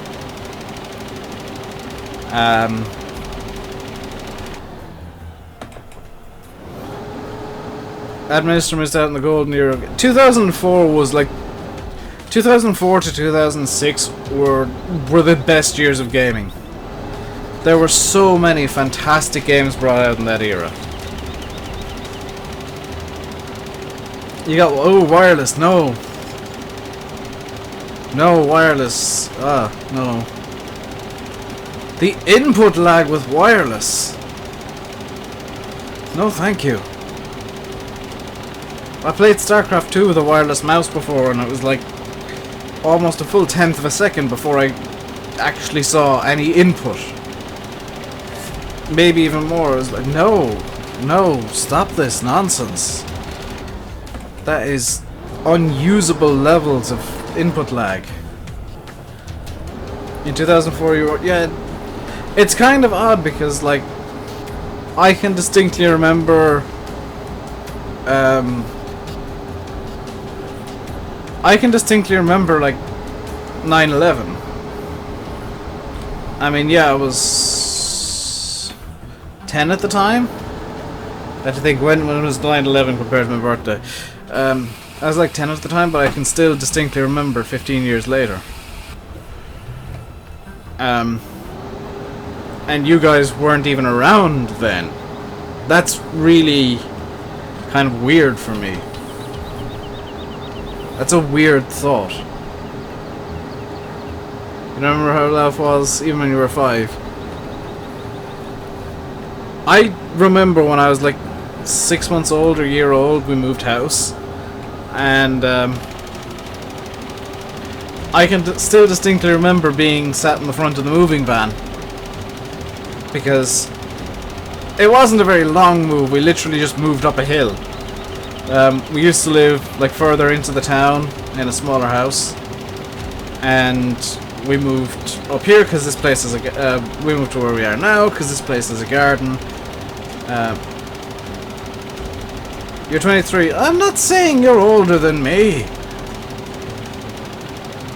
Administer missed out in the golden era. 2004 was like... 2004 to 2006 were the best years of gaming. There were so many fantastic games brought out in that era. You got... oh, wireless, no. No, wireless. Ah, no. The input lag with wireless. No, thank you. I played StarCraft 2 with a wireless mouse before, and it was like almost a full 10th of a second before I actually saw any input. Maybe even more. I was like, no, stop this nonsense. That is unusable levels of input lag. In 2004 you were... yeah, it's kind of odd because, like, I can distinctly remember... like 9/11. I mean, yeah, I was 10 at the time. I have to think when was 9/11 compared to my birthday. I was like 10 at the time, but I can still distinctly remember 15 years later. And you guys weren't even around then. That's really kind of weird for me. That's a weird thought. You remember how life was even when you were 5? I remember when I was like 6 months old or a year old, we moved house, and I can still distinctly remember being sat in the front of the moving van, because it wasn't a very long move. We literally just moved up a hill. We used to live like further into the town in a smaller house, and we moved up here because this place is a we moved to where we are now because this place is a garden. You're 23. I'm not saying you're older than me.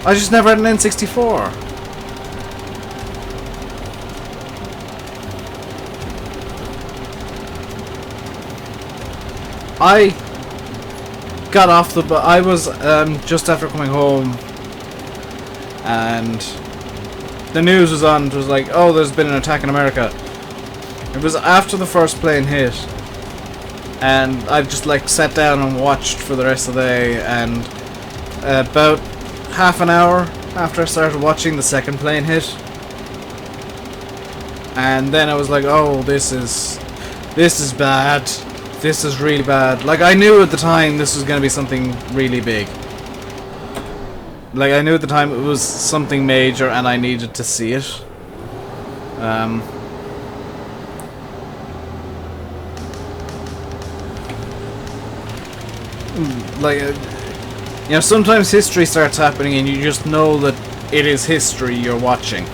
I just never had an N64. I got off the bus. I was just after coming home, and the news was on. It was like, oh, there's been an attack in America. It was after the first plane hit, and I just like sat down and watched for the rest of the day, and about half an hour after I started watching, the second plane hit, and then I was like, oh, this is bad. This is really bad. Like, I knew at the time this was going to be something really big. Like, I knew at the time it was something major and I needed to see it. Like, you know, sometimes history starts happening and you just know that it is history you're watching.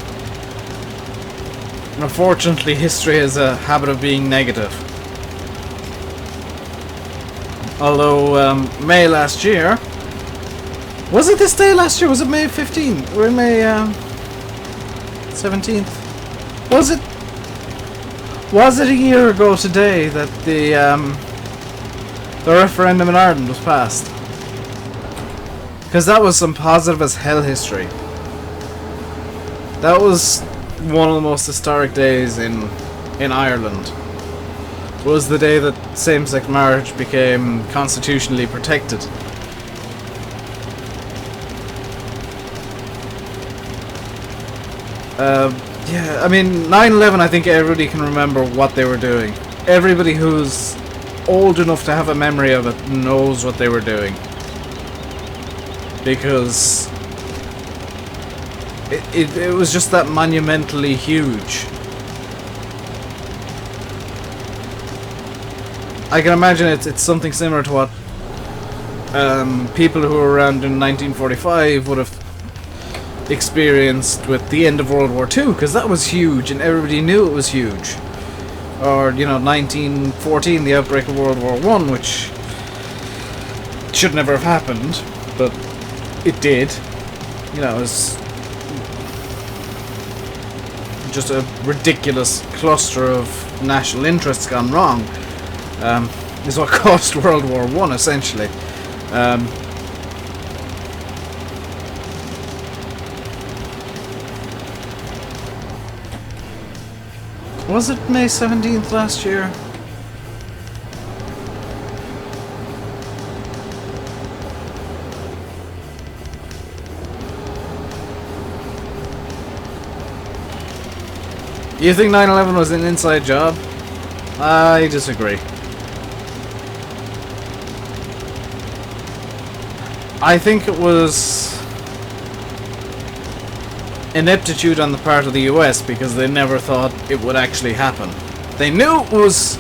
And unfortunately, history has a habit of being negative. Although, May last year... Was it this day last year? Was it May 15th? Or May 17th? Was it a year ago today that the referendum in Ireland was passed? Because that was some positive as hell history. That was one of the most historic days in Ireland. Was the day that same-sex marriage became constitutionally protected. Yeah, I mean, 9/11, I think everybody can remember what they were doing. Everybody who's old enough to have a memory of it knows what they were doing. Because it was just that monumentally huge. I can imagine it's something similar to what people who were around in 1945 would have experienced with the end of World War II, because that was huge and everybody knew it was huge. Or, you know, 1914, the outbreak of World War I, which should never have happened, but it did. You know, it was just a ridiculous cluster of national interests gone wrong. Is what caused World War I, essentially. Was it May 17th last year? You think 9/11 was an inside job? I disagree. I think it was ineptitude on the part of the US because they never thought it would actually happen. They knew it was,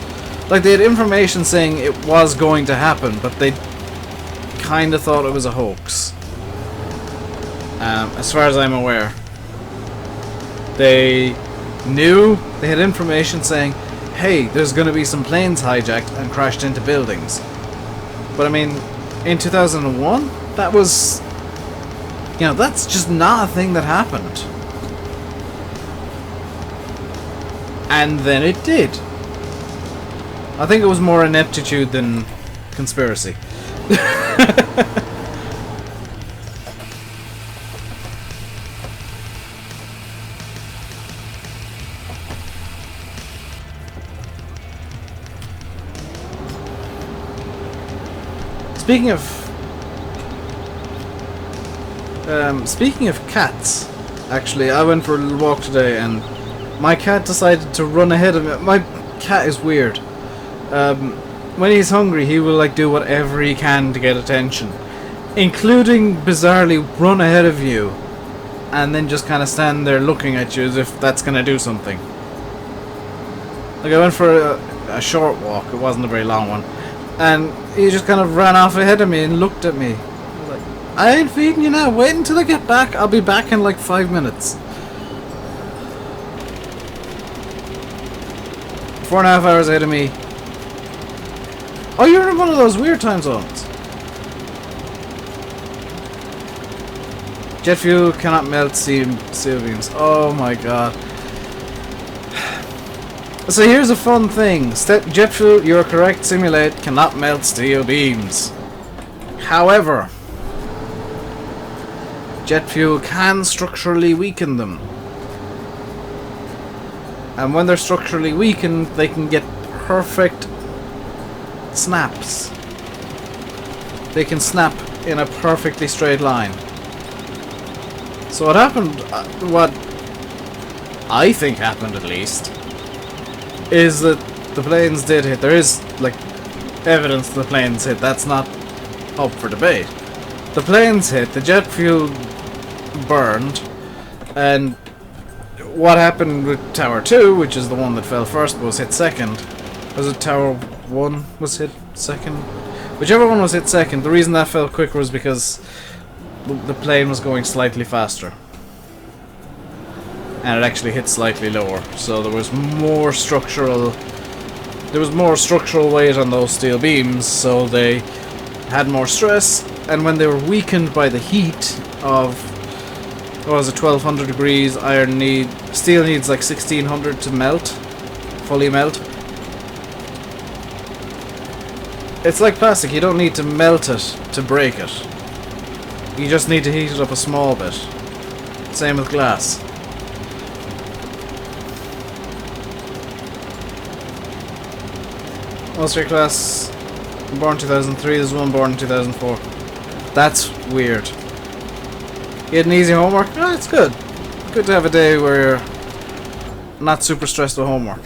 like, they had information saying it was going to happen, but they kind of thought it was a hoax. As far as I'm aware. They knew, they had information saying, hey, there's going to be some planes hijacked and crashed into buildings. But I mean, in 2001, that was... You know, that's just not a thing that happened. And then it did. I think it was more ineptitude than conspiracy. speaking of cats, actually, I went for a little walk today, and my cat decided to run ahead of me. My cat is weird. When he's hungry, he will like do whatever he can to get attention, including bizarrely run ahead of you, and then just kind of stand there looking at you as if that's gonna do something. Like I went for a short walk. It wasn't a very long one. And he just kind of ran off ahead of me and looked at me. I was like, I ain't feeding you now. Wait until I get back. I'll be back in like 5 minutes. 4.5 hours ahead of me. Oh, you're in one of those weird time zones. Jet fuel cannot melt steel beams. Oh my god. So here's a fun thing. Jet fuel, you're correct, simulate, cannot melt steel beams. However, jet fuel can structurally weaken them. And when they're structurally weakened, they can get perfect snaps. They can snap in a perfectly straight line. So what happened, what I think happened at least, is that the planes did hit. There is, like, evidence the planes hit. That's not up for debate. The planes hit, the jet fuel burned, and what happened with Tower 2, which is the one that fell first, was hit second. Was it Tower 1 was hit second? Whichever one was hit second, the reason that fell quicker was because the plane was going slightly faster. And it actually hit slightly lower, so there was more structural weight on those steel beams, so they had more stress, and when they were weakened by the heat of, what was it, 1200 degrees, steel needs like 1600 to melt, fully melt. It's like plastic, you don't need to melt it to break it. You just need to heat it up a small bit. Same with glass. Ulster class born 2003, there's one born in 2004. That's weird. You had an easy homework? Oh, it's good. Good to have a day where you're not super stressed with homework.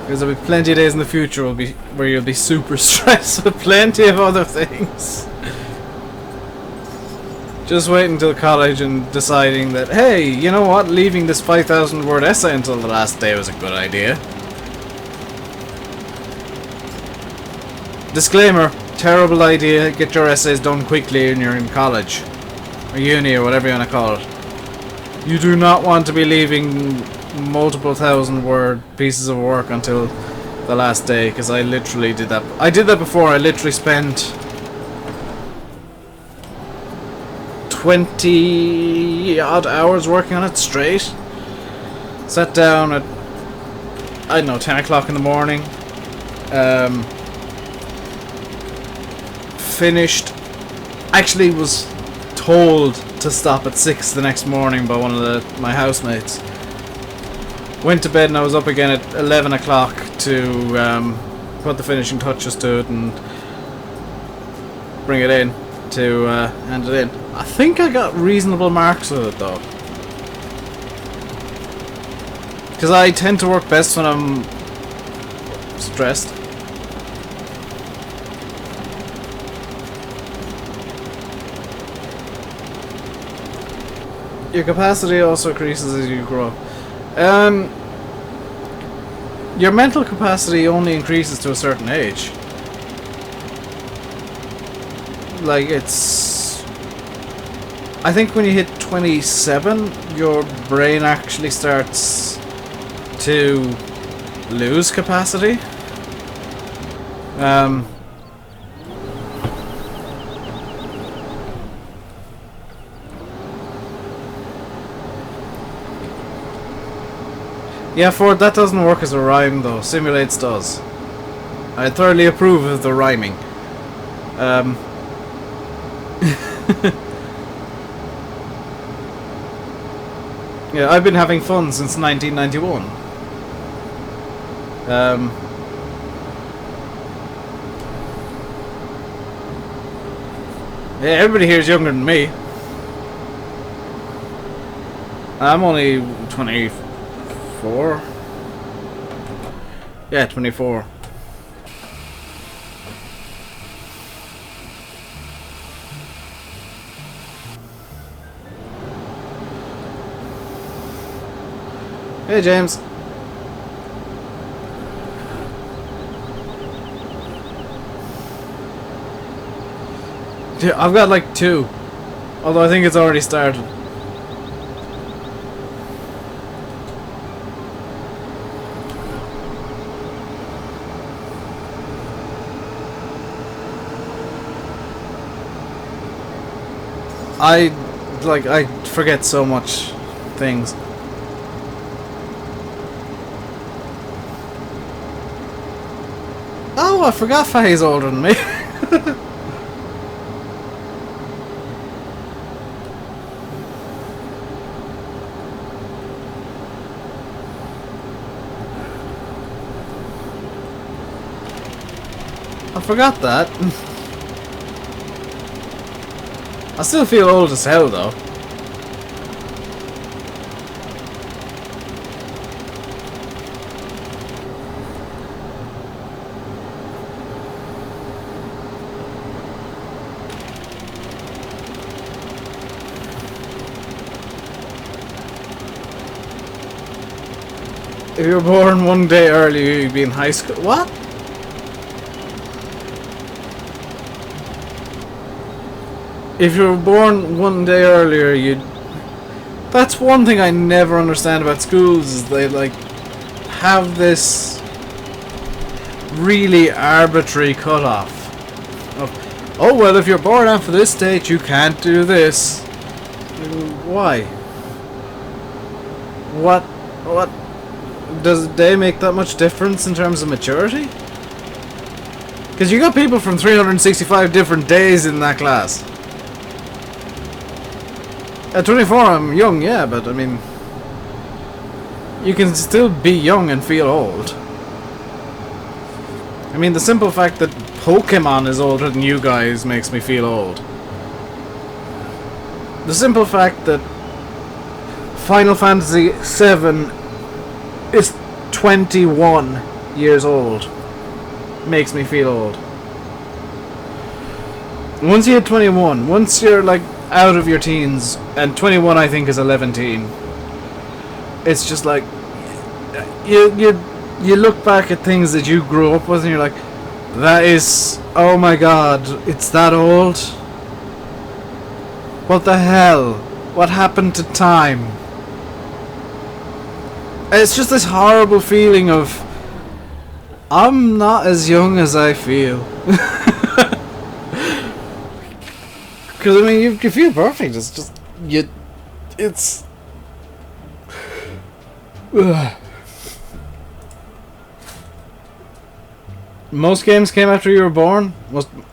Because there'll be plenty of days in the future where you'll be super stressed with plenty of other things. Just wait until college and deciding that, hey, you know what, leaving this 5,000 word essay until the last day was a good idea. Disclaimer, terrible idea, get your essays done quickly when you're in college. Or uni, or whatever you want to call it. You do not want to be leaving multiple thousand word pieces of work until the last day, because I literally did that. I did that before. I literally spent 20 odd hours working on it straight. Sat down at, I don't know, 10 o'clock in the morning. Finished. Actually was told to stop at 6 the next morning by one of my housemates. Went to bed and I was up again at 11 o'clock to put the finishing touches to it and bring it in to hand it in. I think I got reasonable marks with it though, because I tend to work best when I'm stressed. Your capacity also increases as you grow. Your mental capacity only increases to a certain age. Like, it's... I think when you hit 27, your brain actually starts to lose capacity. Yeah, Ford, that doesn't work as a rhyme though. Simulates does. I thoroughly approve of the rhyming. Yeah, I've been having fun since 1991. Yeah, everybody here is younger than me. I'm only 24. Yeah, 24. Hey, James. Dude, I've got like 2. Although I think it's already started. I forget so much things. Oh, I forgot Faye's older than me. I forgot that. I still feel old as hell though. If you were born one day earlier, you'd be in high school. What? If you were born one day earlier, you'd... That's one thing I never understand about schools, is they, like, have this really arbitrary cutoff of, oh, well, if you're born after this date, you can't do this. Why? What? Does they make that much difference in terms of maturity? Because you got people from 365 different days in that class. At 24 I'm young, yeah, but I mean, you can still be young and feel old. I mean, the simple fact that Pokemon is older than you guys makes me feel old. The simple fact that Final Fantasy VII is 21 years old makes me feel old. Once you hit 21, once you're like out of your teens, and 21 I think is 11-teen, it's just like you look back at things that you grew up with and you're like, that is, oh my god, it's that old? What the hell? What happened to time? It's just this horrible feeling of, I'm not as young as I feel. Because, I mean, you feel perfect. It's just, it's... Most games came after you were born?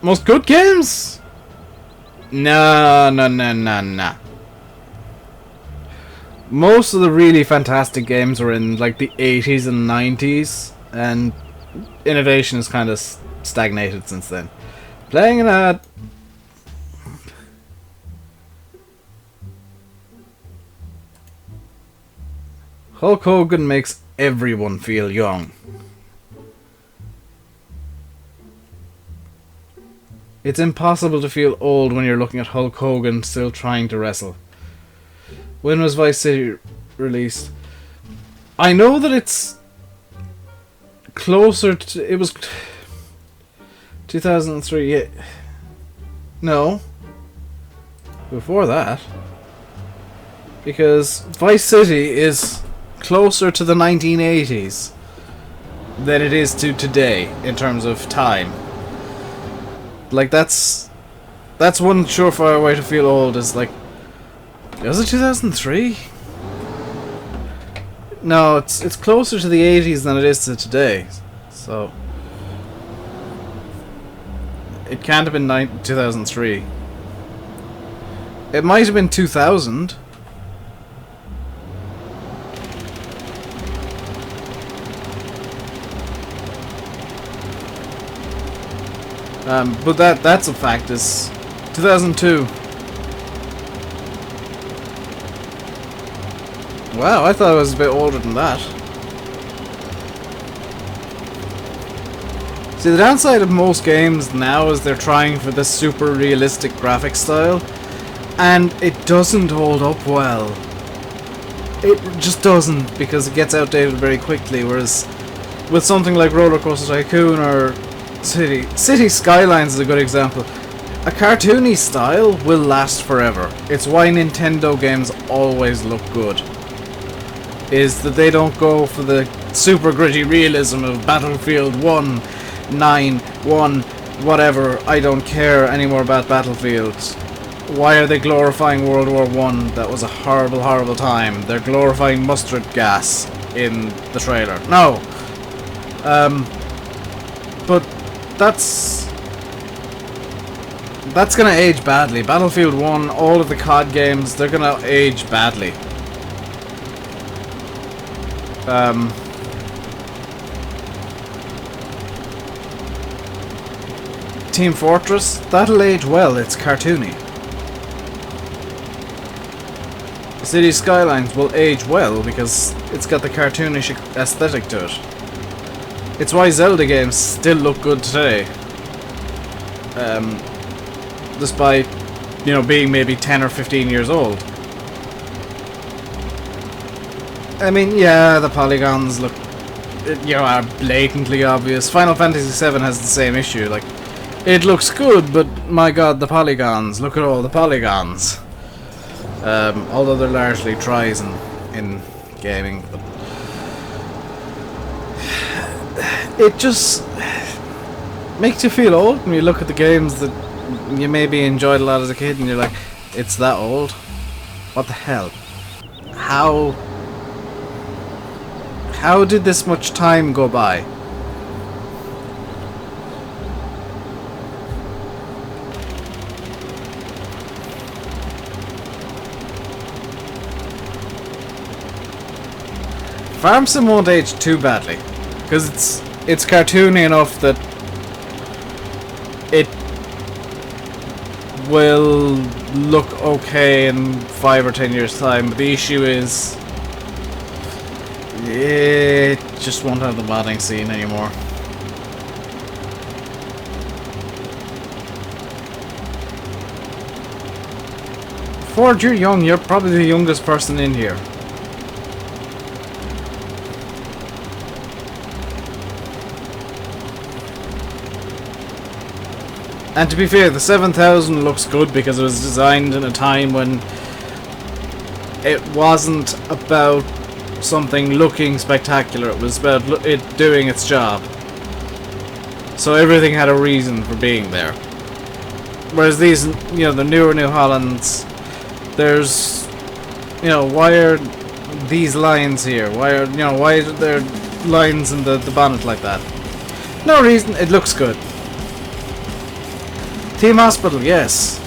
Most good games? No. Most of the really fantastic games were in like the 80s and 90s, and innovation has kind of stagnated since then. Playing an ad. Hulk Hogan makes everyone feel young. It's impossible to feel old when you're looking at Hulk Hogan still trying to wrestle. When was Vice City released? I know that it's closer to... It was 2003. Yeah. No. Before that. Because Vice City is closer to the 1980s than it is to today in terms of time. Like, that's one surefire way to feel old, is like... Was it 2003? No, it's closer to the 80s than it is to today. So it can't have been 2003. It might have been 2000. But that's a fact, is 2002. Wow, I thought it was a bit older than that. See, the downside of most games now is they're trying for this super realistic graphic style, and it doesn't hold up well. It just doesn't, because it gets outdated very quickly, whereas with something like Roller Coaster Tycoon or City Skylines is a good example. A cartoony style will last forever. It's why Nintendo games always look good. Is that they don't go for the super gritty realism of Battlefield 1, 9, 1, whatever, I don't care anymore about Battlefields. Why are they glorifying World War I? That was a horrible, horrible time. They're glorifying mustard gas in the trailer. No! But that's gonna age badly. Battlefield 1, all of the COD games, they're gonna age badly. Team Fortress, that'll age well, it's cartoony. City Skylines will age well because it's got the cartoonish aesthetic to it. It's why Zelda games still look good today. Despite, you know, being maybe 10 or 15 years old. I mean, yeah, the polygons look, you know, are blatantly obvious. Final Fantasy VII has the same issue. Like, it looks good, but my god, the polygons. Look at all the polygons. Although they're largely tries in gaming. But it just makes you feel old when you look at the games that you maybe enjoyed a lot as a kid and you're like, it's that old? What the hell? How did this much time go by? Farm Sim won't age too badly, because it's cartoony enough that it will look okay in 5 or 10 years time, but the issue is it just won't have the modding scene anymore. Ford, you're young, you're probably the youngest person in here. And to be fair, the 7000 looks good because it was designed in a time when it wasn't about something looking spectacular, it was about it doing its job. So everything had a reason for being there. Whereas these, you know, the newer New Hollands, there's, you know, why are these lines here? Why are there lines in the bonnet like that? No reason, it looks good. Team Hospital, yes.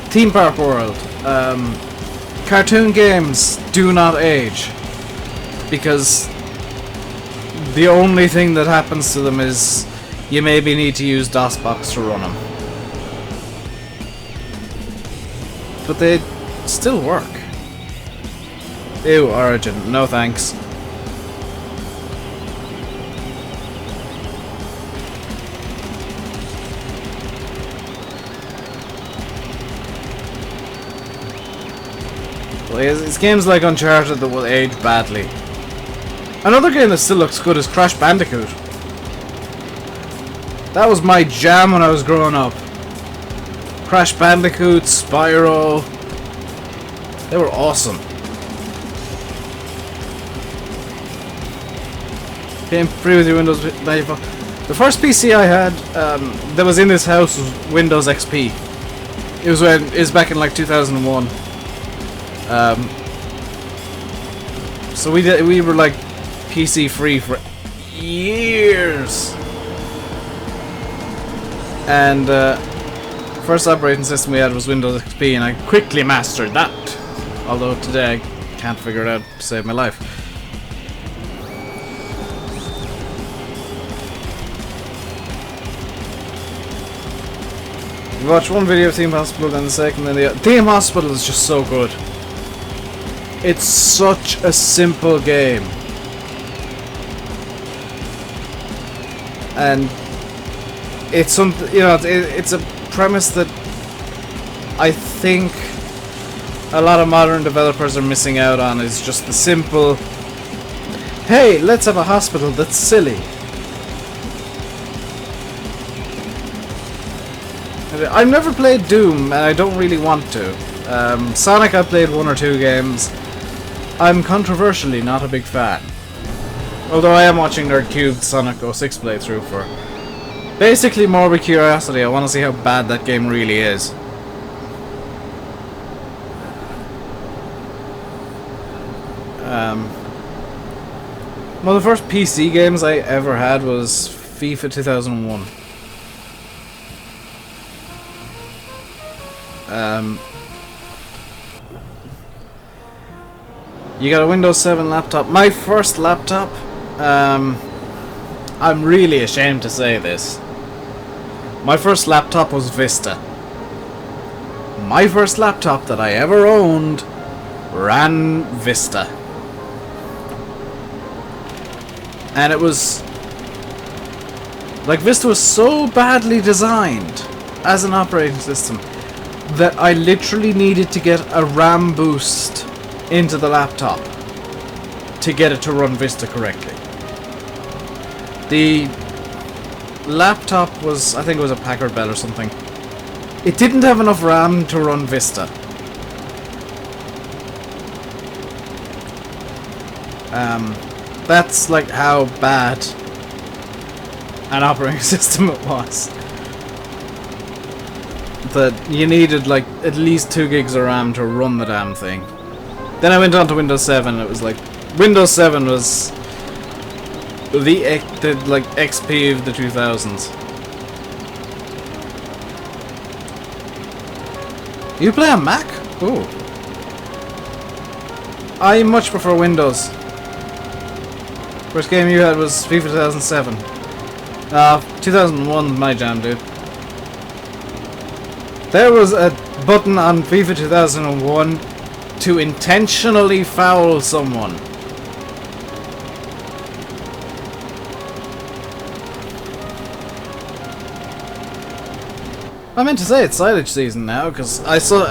Theme Park World. Cartoon games do not age. Because the only thing that happens to them is you maybe need to use DOSBox to run them. But they still work. Ew, Origin. No thanks. It's games like Uncharted that will age badly. Another game that still looks good is Crash Bandicoot. That was my jam when I was growing up. Crash Bandicoot, Spyro. They were awesome. Came free with your Windows 95. The first PC I had that was in this house was Windows XP. It was back in like 2001. So we were like PC free for years, and first operating system we had was Windows XP, and I quickly mastered that. Although today I can't figure it out to save my life. You watch one video of Theme Hospital, then the second, then the other. Theme Hospital is just so good. It's such a simple game. And it's something, you know, it's a premise that I think a lot of modern developers are missing out on. Is just the simple, hey, let's have a hospital that's silly. I've never played Doom, and I don't really want to. Sonic, I played 1 or 2 games. I'm controversially not a big fan. Although I am watching NerdCube's Sonic 06 playthrough for basically morbid curiosity. I want to see how bad that game really is. One of the first PC games I ever had was FIFA 2001. You got a Windows 7 laptop. My first laptop, I'm really ashamed to say this. My first laptop was Vista. My first laptop that I ever owned ran Vista. And it was... like, Vista was so badly designed as an operating system that I literally needed to get a RAM boost into the laptop to get it to run Vista correctly. The laptop was, I think it was a Packard Bell or something. It didn't have enough RAM to run Vista. That's like how bad an operating system it was. That you needed like at least 2 gigs of RAM to run the damn thing. Then I went on to Windows 7. It was like Windows 7 was the like XP of the 2000s. You play on Mac? Ooh. I much prefer Windows. First game you had was FIFA 2007. 2001 my jam, dude. There was a button on FIFA 2001 to intentionally foul someone. I meant to say it's silage season now, because I saw,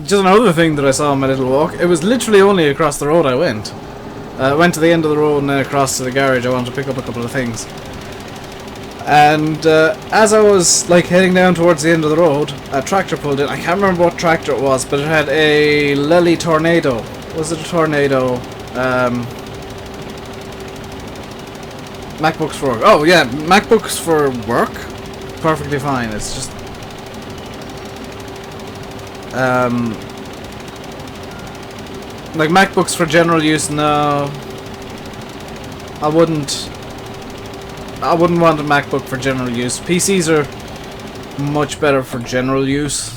just another thing that I saw on my little walk. It was literally only across the road I went. I went to the end of the road and then across to the garage. I wanted to pick up a couple of things. And as I was like heading down towards the end of the road, a tractor pulled in. I can't remember what tractor it was, but it had a Lely Tornado. Was it a Tornado? MacBooks for work. Oh yeah, MacBooks for work? Perfectly fine. It's just... like MacBooks for general use, no. I wouldn't want a MacBook for general use. PCs are much better for general use.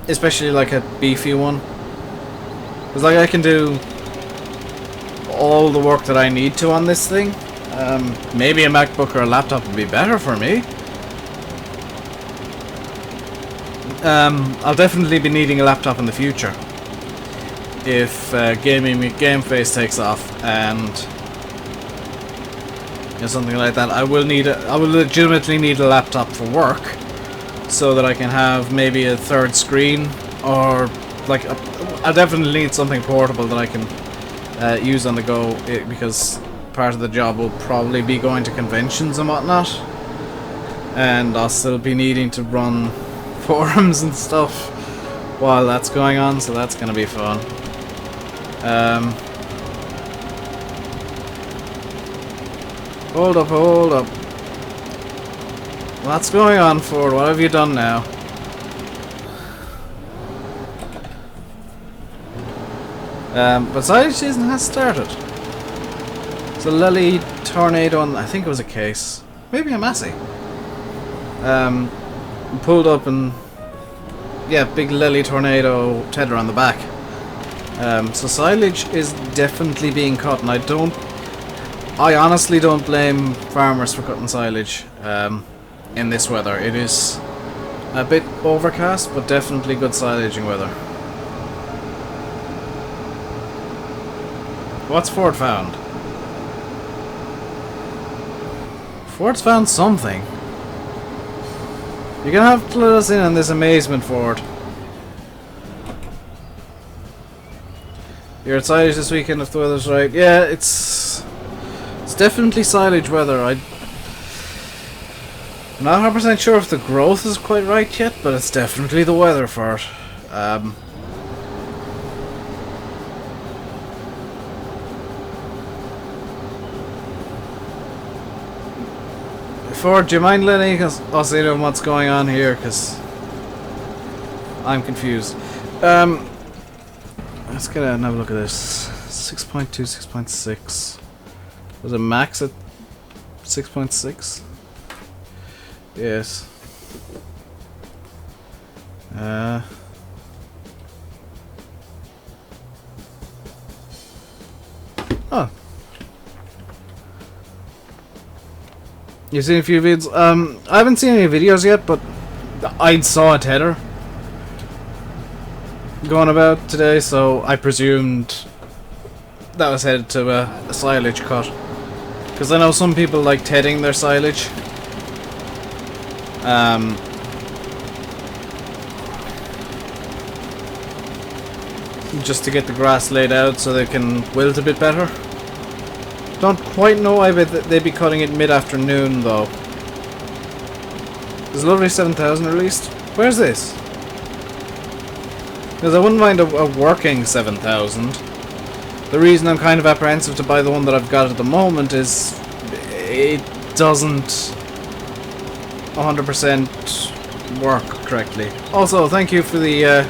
Especially like a beefy one. Because like I can do all the work that I need to on this thing. Maybe a MacBook or a laptop would be better for me. I'll definitely be needing a laptop in the future if Game Face takes off and something like that. I will legitimately need a laptop for work so that I can have maybe a third screen, or like I definitely need something portable that I can use on the go, because part of the job will probably be going to conventions and whatnot, and I'll still be needing to run forums and stuff while that's going on, so that's gonna be fun. Hold up. What's going on, Ford? What have you done now? But silage season has started. It's a Lely Tornado, and I think it was a case. Maybe a Massey. Pulled up and yeah, big Lely Tornado tedder on the back. So silage is definitely being cut, and I don't I honestly don't blame farmers for cutting silage in this weather. It is a bit overcast, but definitely good silaging weather. What's Ford found? Ford's found something. You're gonna have to let us in on this amazement, Ford. You're at silage this weekend if the weather's right. Yeah, it's definitely silage weather. I'm not 100% sure if the growth is quite right yet, but it's definitely the weather for it. Ford, do you mind letting us in on what's going on here? Because I'm confused. Let's get out and have a look at this. 6.2, 6.6. Was it max at 6.6? Yes. Oh. You've seen a few vids? I haven't seen any videos yet, but I saw a tether going about today, so I presumed that was headed to a silage cut. Because I know some people like tedding their silage. Just to get the grass laid out so they can wilt a bit better. Don't quite know why they'd be cutting it mid-afternoon though. There's a lovely 7000 released. Where's this? Because I wouldn't mind a working 7000. The reason I'm kind of apprehensive to buy the one that I've got at the moment is it doesn't 100% work correctly. Also, thank you for the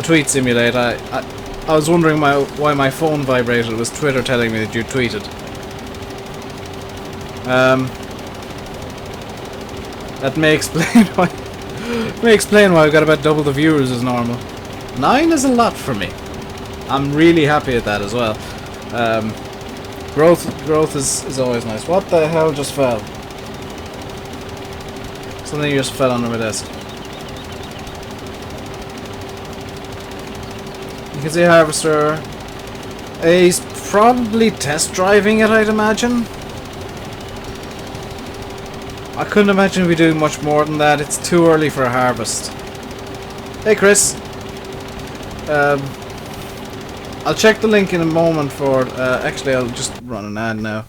tweet simulator. I was wondering why my phone vibrated. It was Twitter telling me that you tweeted. That may explain why. I've got about double the viewers as normal. 9 is a lot for me. I'm really happy at that as well. Growth is always nice. What the hell just fell? Something just fell under my desk. You can see a harvester. He's probably test driving it, I'd imagine. I couldn't imagine we'd be doing much more than that. It's too early for a harvest. Hey, Chris. I'll check the link in a moment for... actually, I'll just run an ad now.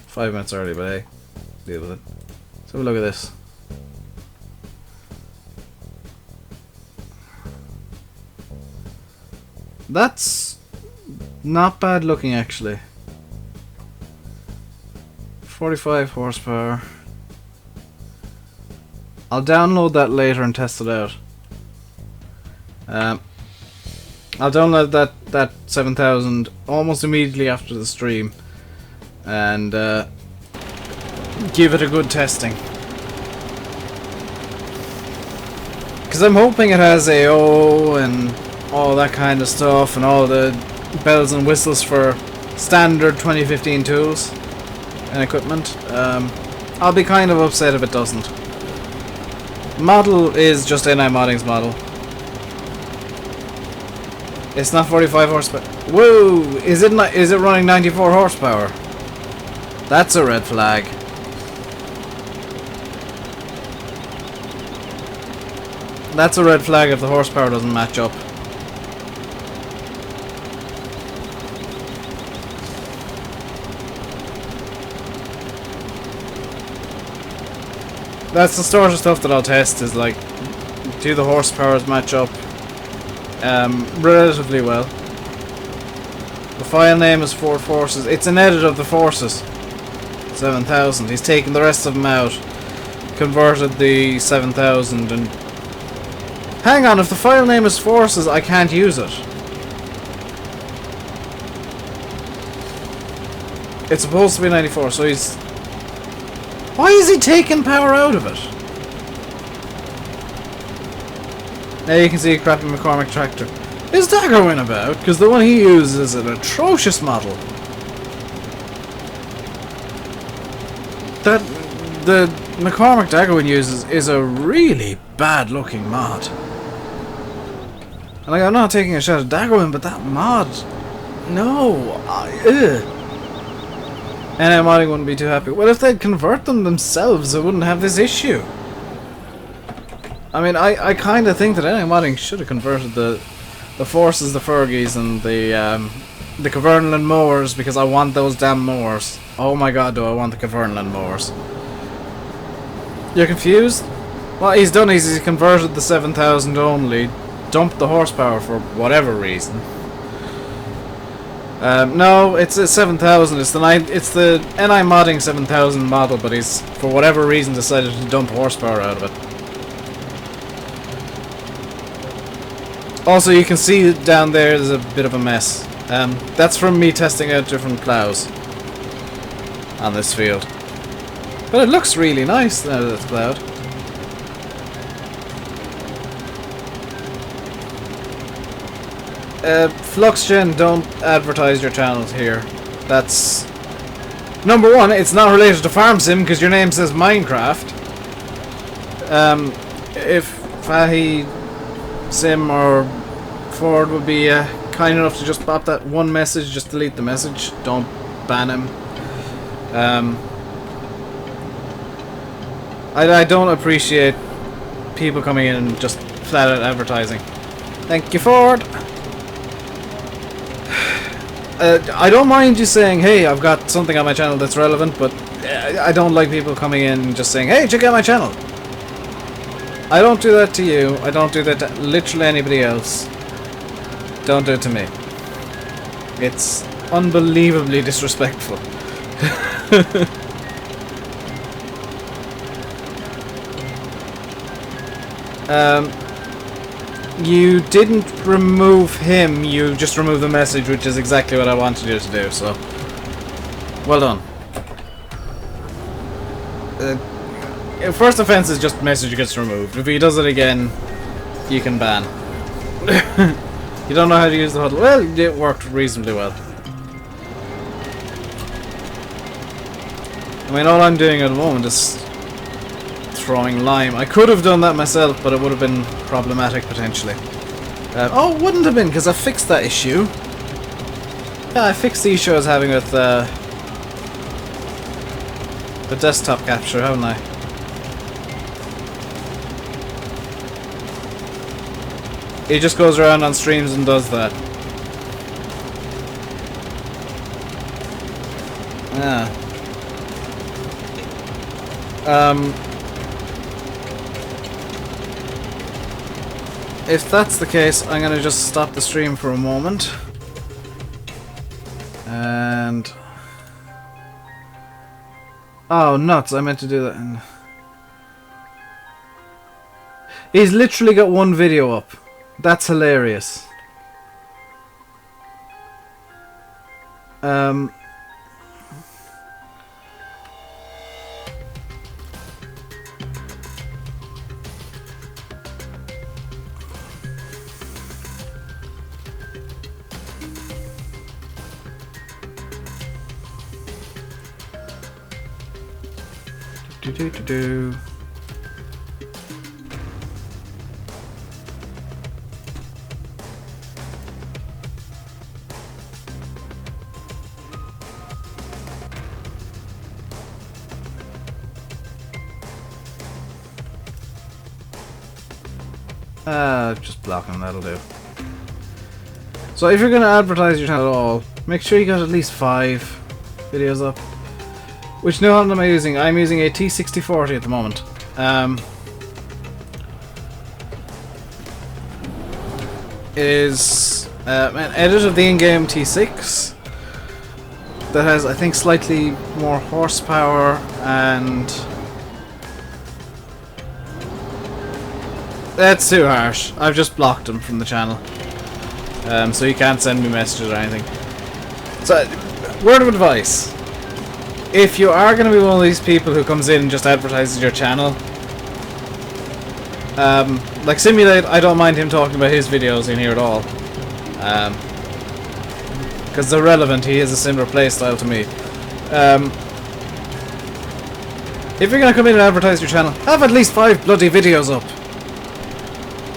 5 minutes early, but hey, deal with it. Let's have a look at this. That's not bad looking, actually. 45 horsepower. I'll download that later and test it out. I'll download that 7000 almost immediately after the stream and give it a good testing. Because I'm hoping it has AO and all that kind of stuff and all the bells and whistles for standard 2015 tools and equipment. I'll be kind of upset if it doesn't. Model is just NI Modding's model. It's not 45 horsepower. Whoa! Is it running 94 horsepower? That's a red flag. That's a red flag if the horsepower doesn't match up. That's the sort of stuff that I'll test, is like, do the horsepowers match up relatively well. The file name is Ford Forces. It's an edit of the Forces 7000. He's taken the rest of them out, converted the 7000 and... Hang on, if the file name is Forces, I can't use it. It's supposed to be 94, so he's... Why is he taking power out of it? Now you can see a crappy McCormick tractor. Is that going about? Because the one he uses is an atrocious model. That the McCormick Daggerwin uses is a really bad looking mod. And like, I'm not taking a shot at Daggerwin, but that mod, no, NI modding wouldn't be too happy. Well, if they'd convert them themselves, they wouldn't have this issue. I mean, I kind of think that NI modding should have converted the Forces, the Fergies, and the Cavernaland mowers, because I want those damn mowers. Oh my god, do I want the Cavernaland mowers. You're confused? What he's done is he's converted the 7,000 only, dumped the horsepower for whatever reason. No, it's a 7,000. It's the NI modding 7,000 model, but he's for whatever reason decided to dump horsepower out of it. Also, you can see down there's a bit of a mess. That's from me testing out different plows on this field. But it looks really nice now that it's plowed. FluxGen, don't advertise your channels here. That's... Number one, it's not related to Farm Sim because your name says Minecraft. If Fahy Sim or Ford would be kind enough to just pop that one message, just delete the message. Don't ban him. I don't appreciate people coming in and just flat out advertising. Thank you, Ford. I don't mind you saying, hey, I've got something on my channel that's relevant, but I don't like people coming in and just saying, hey, check out my channel. I don't do that to you. I don't do that to literally anybody else. Don't do it to me. It's unbelievably disrespectful. You didn't remove him, you just removed the message, which is exactly what I wanted you to do, so... Well done. First offense is just message gets removed. If he does it again, you can ban. You don't know how to use the huddle. Well, it worked reasonably well. I mean, all I'm doing at the moment is throwing lime. I could have done that myself, but it would have been problematic potentially. Oh, it wouldn't have been, because I fixed that issue. Yeah, I fixed the issue I was having with the desktop capture, haven't I? He just goes around on streams and does that. Yeah. If that's the case, I'm gonna just stop the stream for a moment. And... Oh, nuts, I meant to do that. He's literally got one video up. That's hilarious. Do. Just blocking, that'll do. So if you're going to advertise your channel at all, make sure you got at least 5 videos up. Which new one am I using? I'm using a T6040 at the moment. It is an edit of the in-game T6 that has, I think, slightly more horsepower and... That's too harsh. I've just blocked him from the channel. So he can't send me messages or anything. So, word of advice. If you are going to be one of these people who comes in and just advertises your channel, like Simulate, I don't mind him talking about his videos in here at all. Because they're relevant, he has a similar playstyle to me. If you're gonna come in and advertise your channel, have at least 5 bloody videos up.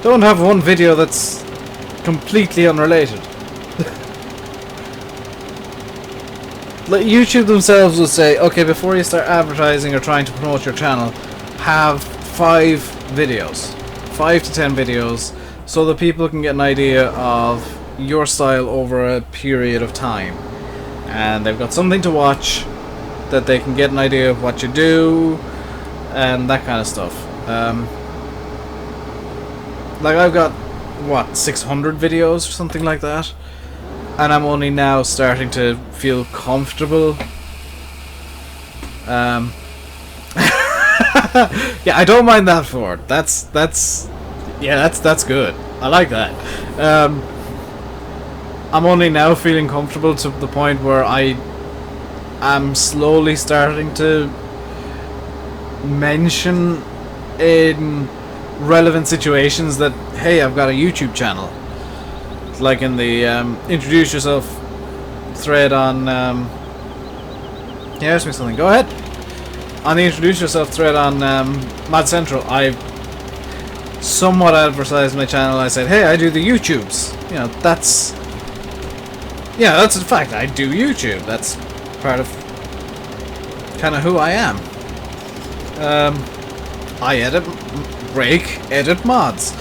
Don't have one video that's completely unrelated. Like YouTube themselves will say, okay, before you start advertising or trying to promote your channel, have 5 videos. 5 to 10 videos, so that people can get an idea of your style over a period of time. And they've got something to watch, that they can get an idea of what you do, and that kind of stuff. Like I've got, what, 600 videos or something like that? And I'm only now starting to feel comfortable. Yeah, I don't mind that for it. That's good. I like that. I'm only now feeling comfortable to the point where I am slowly starting to mention in relevant situations that, hey, I've got a YouTube channel. Like in the introduce yourself thread on yeah, ask me something, go ahead. On the introduce yourself thread on Mod Central, I somewhat advertised my channel. I said, hey, I do the YouTubes. You know, that's a fact. I do YouTube. That's part of kind of who I am. I edit mods.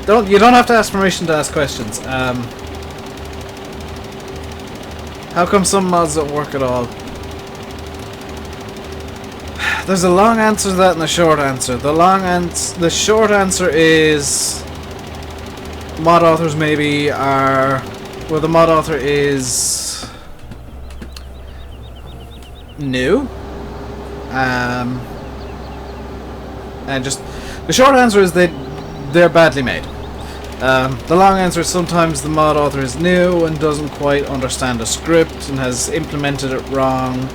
You don't have to ask permission to ask questions. How come some mods don't work at all? There's a long answer to that and a short answer. The short answer is mod authors maybe are where the mod author is new. And just the short answer is they're badly made. The long answer is sometimes the mod author is new and doesn't quite understand the script and has implemented it wrong,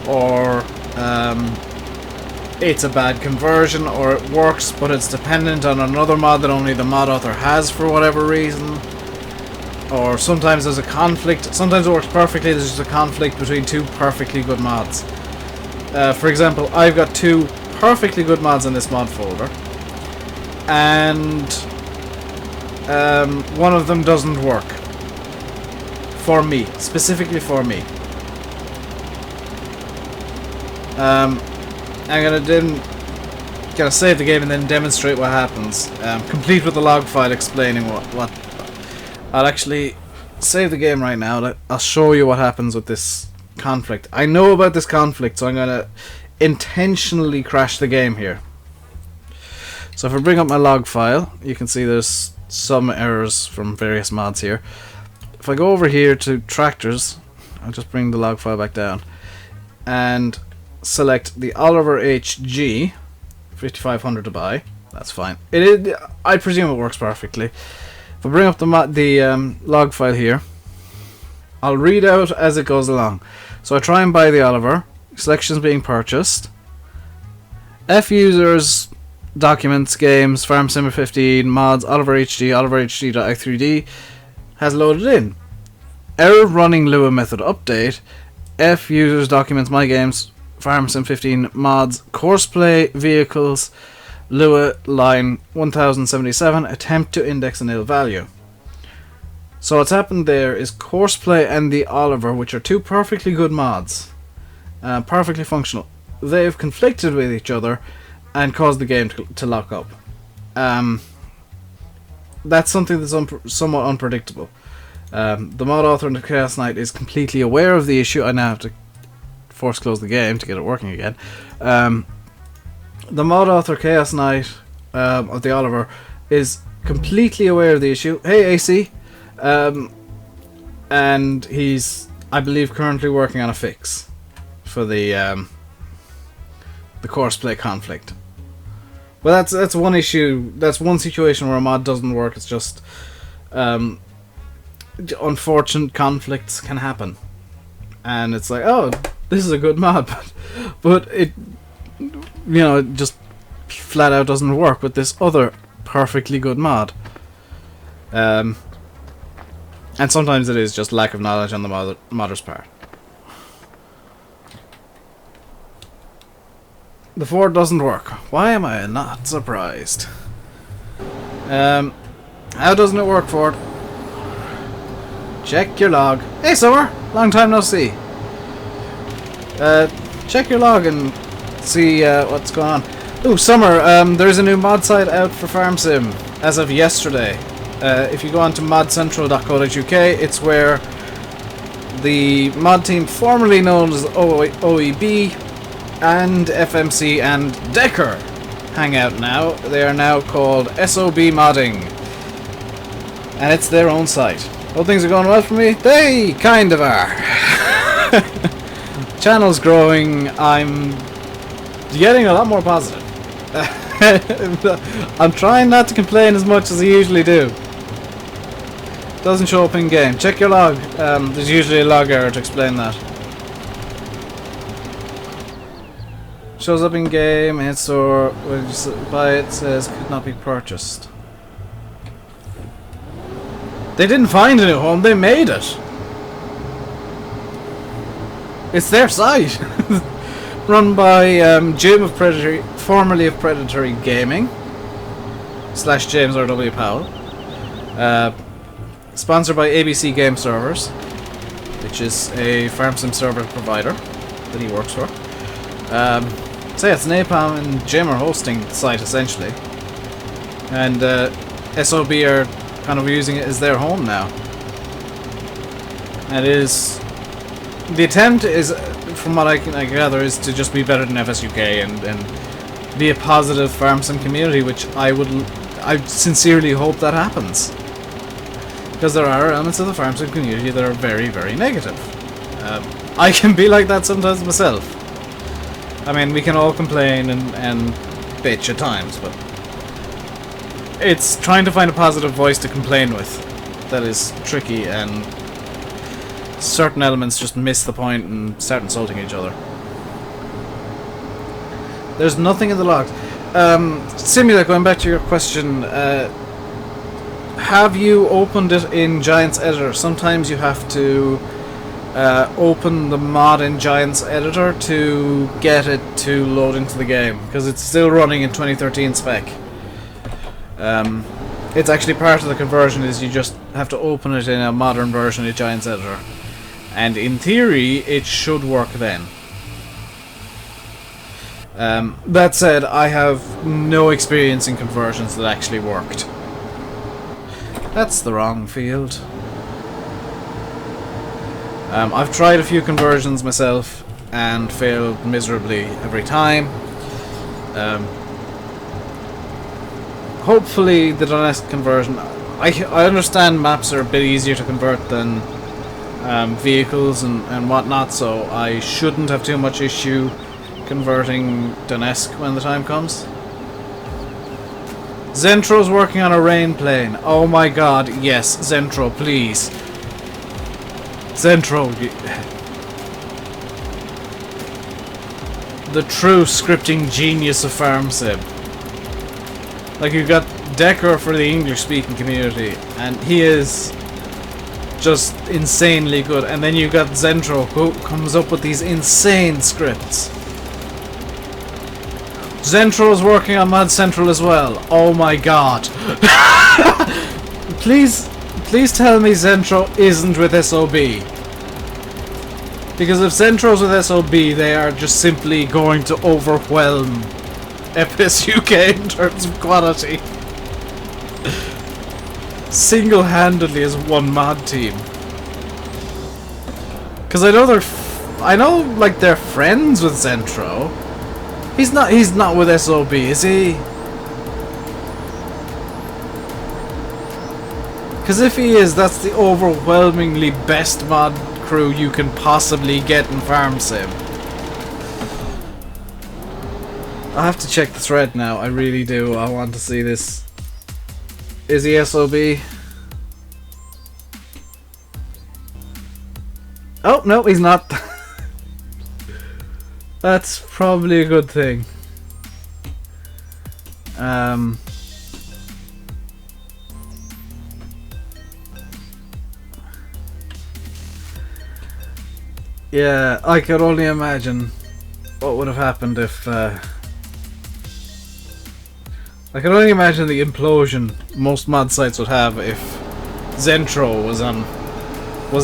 or it's a bad conversion, or it works but it's dependent on another mod that only the mod author has for whatever reason, or sometimes there's a conflict. Sometimes it works perfectly, there's just a conflict between 2 perfectly good mods. For example, I've got 2 perfectly good mods in this mod folder, and one of them doesn't work for me, specifically for me. I'm gonna save the game and then demonstrate what happens, complete with the log file explaining what I'll actually save the game right now. I'll show you what happens with this conflict. I know about this conflict, so I'm gonna intentionally crash the game here. So if I bring up my log file, you can see there's some errors from various mods here. If I go over here to tractors, I'll just bring the log file back down and select the Oliver HG 5500 to buy. That's fine. I presume it works perfectly. If I bring up the log file here, I'll read out as it goes along. So I try and buy the Oliver. Selections being purchased. F users, documents, games, Farm Simmer 15, mods, Oliver HD, oliverhd.x3d has loaded in. Error running Lua method update. F users, documents, my games, Farm Sim 15, mods, courseplay, vehicles, Lua line 1077, attempt to index a nil value. So what's happened there is courseplay and the Oliver, which are 2 perfectly good mods, perfectly functional, they've conflicted with each other and caused the game to lock up. That's something that's somewhat unpredictable. The mod author in the Chaos Knight is completely aware of the issue. I now have to force close the game to get it working again. The mod author Chaos Knight of the Oliver is completely aware of the issue. Hey AC! And he's, I believe, currently working on a fix for the courseplay conflict. Well, that's one issue. That's one situation where a mod doesn't work. It's just unfortunate conflicts can happen, and it's like, oh, this is a good mod, but it, it just flat out doesn't work with this other perfectly good mod. And sometimes it is just lack of knowledge on the modder's part. The Ford doesn't work. Why am I not surprised? How doesn't it work, Ford? Check your log. Hey, Summer! Long time no see. Check your log and see what's going on. Ooh, Summer, there's a new mod site out for Farm Sim as of yesterday. If you go on to modcentral.co.uk, it's where the mod team formerly known as OEB and FMC and Decker hang out now. They are now called SOB Modding. And it's their own site. All things are going well for me? They kind of are. Channel's growing. I'm getting a lot more positive. I'm trying not to complain as much as I usually do. Doesn't show up in game. Check your log. There's usually a log error to explain that. Shows up in game. It's or when you buy it, says could not be purchased. They didn't find a new home. They made it. It's their site. Run by Jim of Predatory, formerly of Predatory Gaming / James R.W. Powell. Sponsored by ABC Game Servers, which is a farm sim server provider that he works for. So yeah, it's Napalm and Jim are hosting the site essentially, and SOB are kind of using it as their home now. And it is the attempt is, from what I gather, is to just be better than FSUK and be a positive farm sim community, which I sincerely hope that happens. Because there are elements of the farm sim community that are very, very negative. I can be like that sometimes myself. I mean, we can all complain and bitch at times, but it's trying to find a positive voice to complain with that is tricky, and certain elements just miss the point and start insulting each other. There's nothing in the logs. Simula, going back to your question, have you opened it in Giants Editor? Sometimes you have to open the mod in Giants Editor to get it to load into the game, because it's still running in 2013 spec. It's actually part of the conversion is you just have to open it in a modern version of Giants Editor, and in theory it should work then. That said, I have no experience in conversions that actually worked. That's the wrong field. I've tried a few conversions myself and failed miserably every time. Hopefully the Donetsk conversion... I understand maps are a bit easier to convert than vehicles and whatnot, so I shouldn't have too much issue converting Donetsk when the time comes. Zentro's working on a rain plane. Oh my god, yes, Zentro, please. Zentro. The true scripting genius of Farm Sim. Like, you've got Decker for the English-speaking community, and he is just insanely good. And then you've got Zentro, who comes up with these insane scripts. Zentro's working on Mod Central as well. Oh my god. Please tell me Zentro isn't with SOB. Because if Zentro's with SOB, they are just simply going to overwhelm FSUK in terms of quality. Single-handedly as one mod team. Because I know like they're friends with Zentro. He's not with SOB, is he? Because if he is, that's the overwhelmingly best mod crew you can possibly get in Farm Sim. I have to check the thread now, I really do. I want to see this. Is he SOB? Oh, no, he's not. That's probably a good thing. Yeah, I could only imagine what would have happened if I can only imagine the implosion most mod sites would have if Zentro was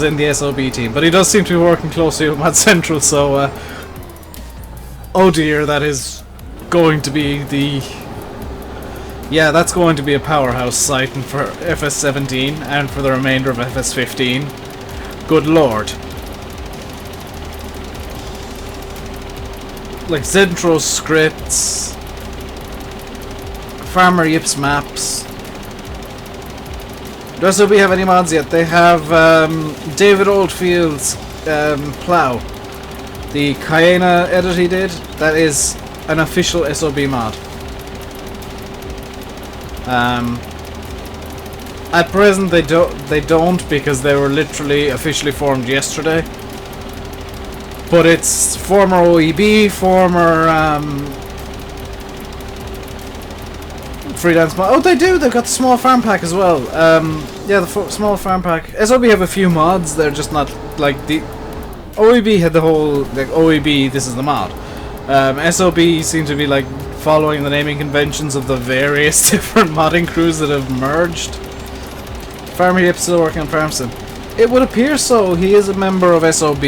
in the SOB team, but he does seem to be working closely with Mod Central, so oh dear, that is going to be the... Yeah, that's going to be a powerhouse site for FS17 and for the remainder of FS15. Good lord. Like Zentro scripts, Farmer Yips maps. Does SOB have any mods yet? They have David Oldfield's plow. The Cayena edit he did, that is an official SOB mod. At present they don't because they were literally officially formed yesterday. But it's former OEB, former freelance mod. Oh, they do! They've got the small farm pack as well. Yeah, the small farm pack. SOB have a few mods, they're just not like the... OEB had the whole, like, OEB, this is the mod. SOB seem to be like following the naming conventions of the various different modding crews that have merged. Farmer Yip's still working on FarmSim. It would appear so. He is a member of SOB.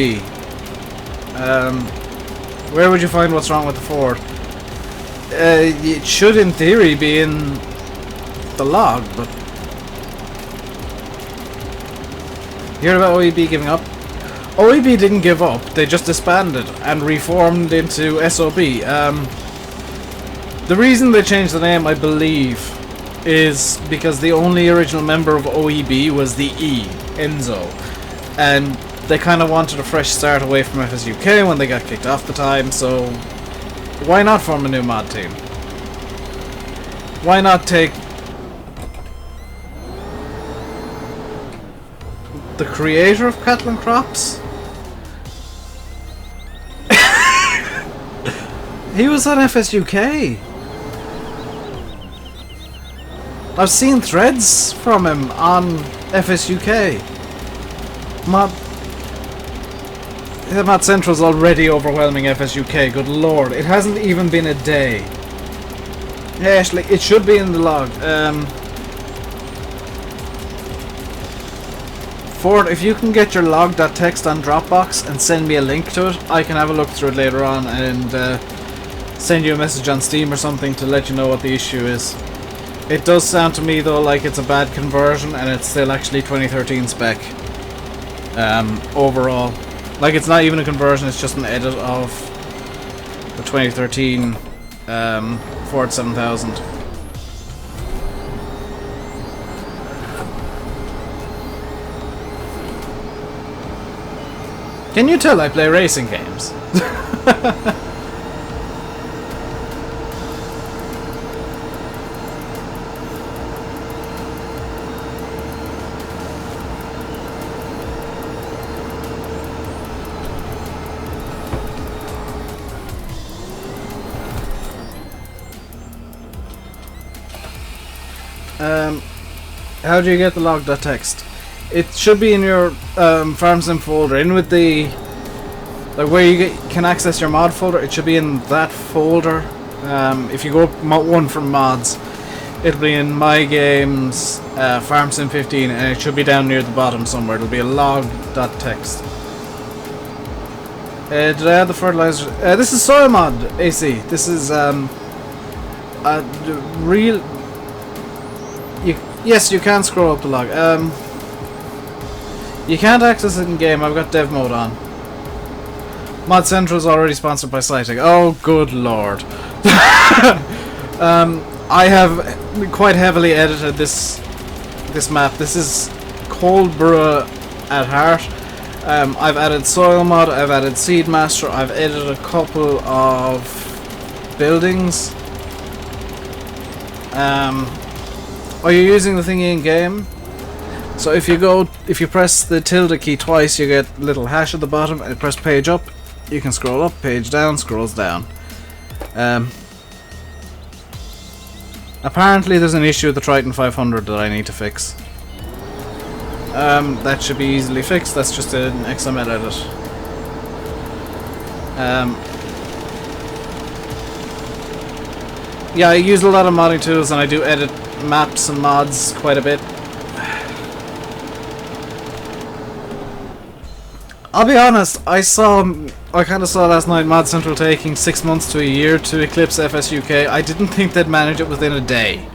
Where would you find what's wrong with the Ford? It should in theory be in the log, but... You heard about OEB giving up? OEB didn't give up, they just disbanded and reformed into SOB. The reason they changed the name, I believe, is because the only original member of OEB was the E, Enzo. And they kind of wanted a fresh start away from FSUK when they got kicked off the time, so why not form a new mod team? Why not take the creator of Cattle and Crops? He was on FSUK. I've seen threads from him on FSUK. Mod Central's already overwhelming FSUK, good lord. It hasn't even been a day. Yeah, actually, it should be in the log. Ford, if you can get your log.txt on Dropbox and send me a link to it, I can have a look through it later on and send you a message on Steam or something to let you know what the issue is. It does sound to me though like it's a bad conversion and it's still actually 2013 spec overall. Like it's not even a conversion, it's just an edit of the 2013 Ford 7000. Can you tell I play racing games? How do you get the log.txt? It should be in your FarmSim folder, in with the like where you can access your mod folder. It should be in that folder. If you go one from mods, it'll be in My Games, FarmSim 15, and it should be down near the bottom somewhere. It'll be a log.txt. Did I add the fertilizer? This is soil mod AC. This is a real. Yes, you can scroll up the log. You can't access it in game. I've got dev mode on. Mod Central is already sponsored by Cytic. Oh, good lord. I have quite heavily edited this map. This is Coldborough at heart. I've added soil mod. I've added seed master. I've edited a couple of buildings. Are you using the thingy in game? So if you press the tilde key twice, you get a little hash at the bottom, and press page up, you can scroll up, page down, scrolls down. Apparently there's an issue with the Triton 500 that I need to fix. That should be easily fixed, that's just an XML edit. Yeah, I use a lot of modding tools, and I do edit maps and mods quite a bit. I'll be honest, I kind of saw last night Mod Central taking 6 months to a year to eclipse FSUK. I didn't think they'd manage it within a day.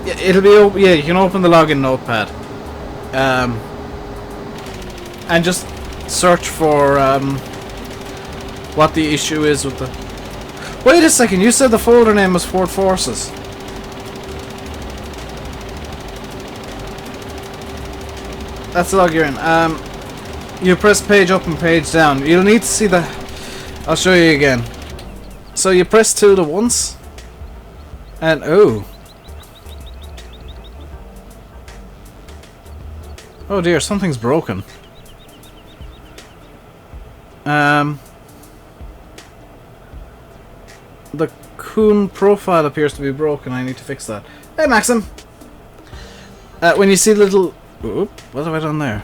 Yeah, it'll be yeah, you can open the login notepad. And just search for what the issue is with the... Wait a second, you said the folder name was Fort Forces. That's the log you're in. You press page up and page down. You'll need to see the... I'll show you again. So you press tilde once. And oh. Oh dear, something's broken. The Coon profile appears to be broken. I need to fix that. Hey Maxim! When you see the little... Oop, what have I done there?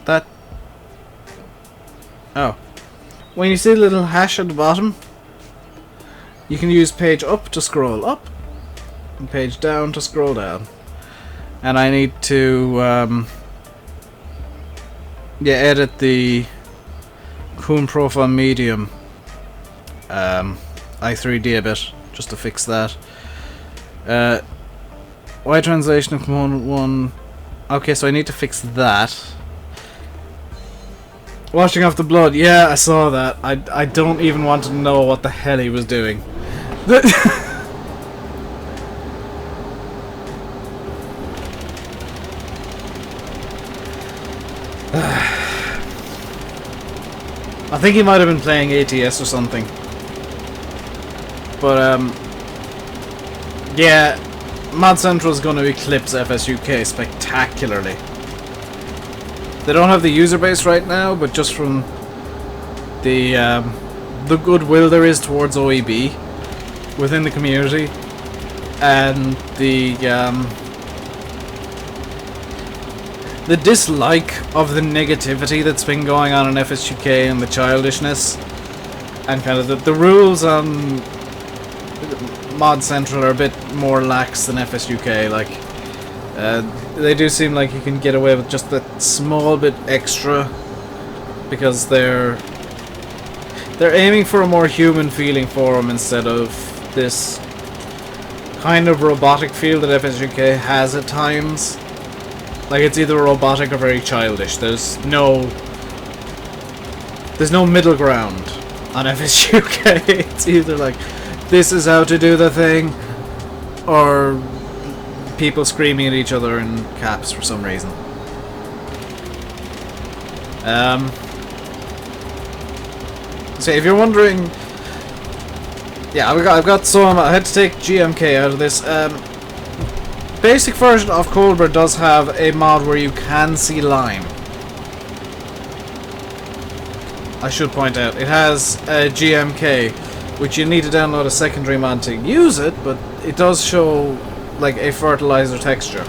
That... Oh. When you see the little hash at the bottom, you can use page up to scroll up, and page down to scroll down. And I need to, yeah, edit the Coon profile medium i3D a bit, just to fix that. Y translation of component 1. Okay, so I need to fix that. Washing off the blood. Yeah, I saw that. I don't even want to know what the hell he was doing. I think he might have been playing ATS or something. But, yeah, Mod Central is going to eclipse FSUK spectacularly. They don't have the user base right now, but just from the goodwill there is towards OEB within the community, and the dislike of the negativity that's been going on in FSUK and the childishness, and kind of the rules on Mod Central are a bit more lax than FSUK. Like, they do seem like you can get away with just that small bit extra because they're aiming for a more human feeling for them instead of this kind of robotic feel that FSUK has at times. Like, it's either robotic or very childish. There's no middle ground on FSUK. It's either like, this is how to do the thing, or people screaming at each other in caps for some reason. So if you're wondering, yeah, I've got some. I had to take GMK out of this. Basic version of Coldborough does have a mod where you can see lime. I should point out, it has a GMK, which you need to download a secondary mod to use it, but it does show like a fertilizer texture.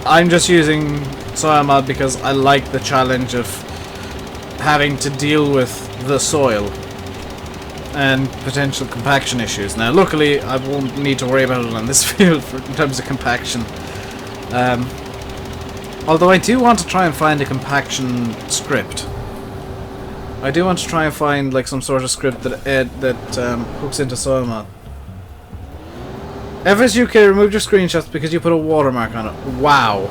I'm just using soil mod because I like the challenge of having to deal with the soil and potential compaction issues. Now luckily I won't need to worry about it on this field in terms of compaction. Although I do want to try and find a compaction script. I do want to try and find like some sort of script that hooks into soil mod. FSUK removed your screenshots because you put a watermark on it. Wow.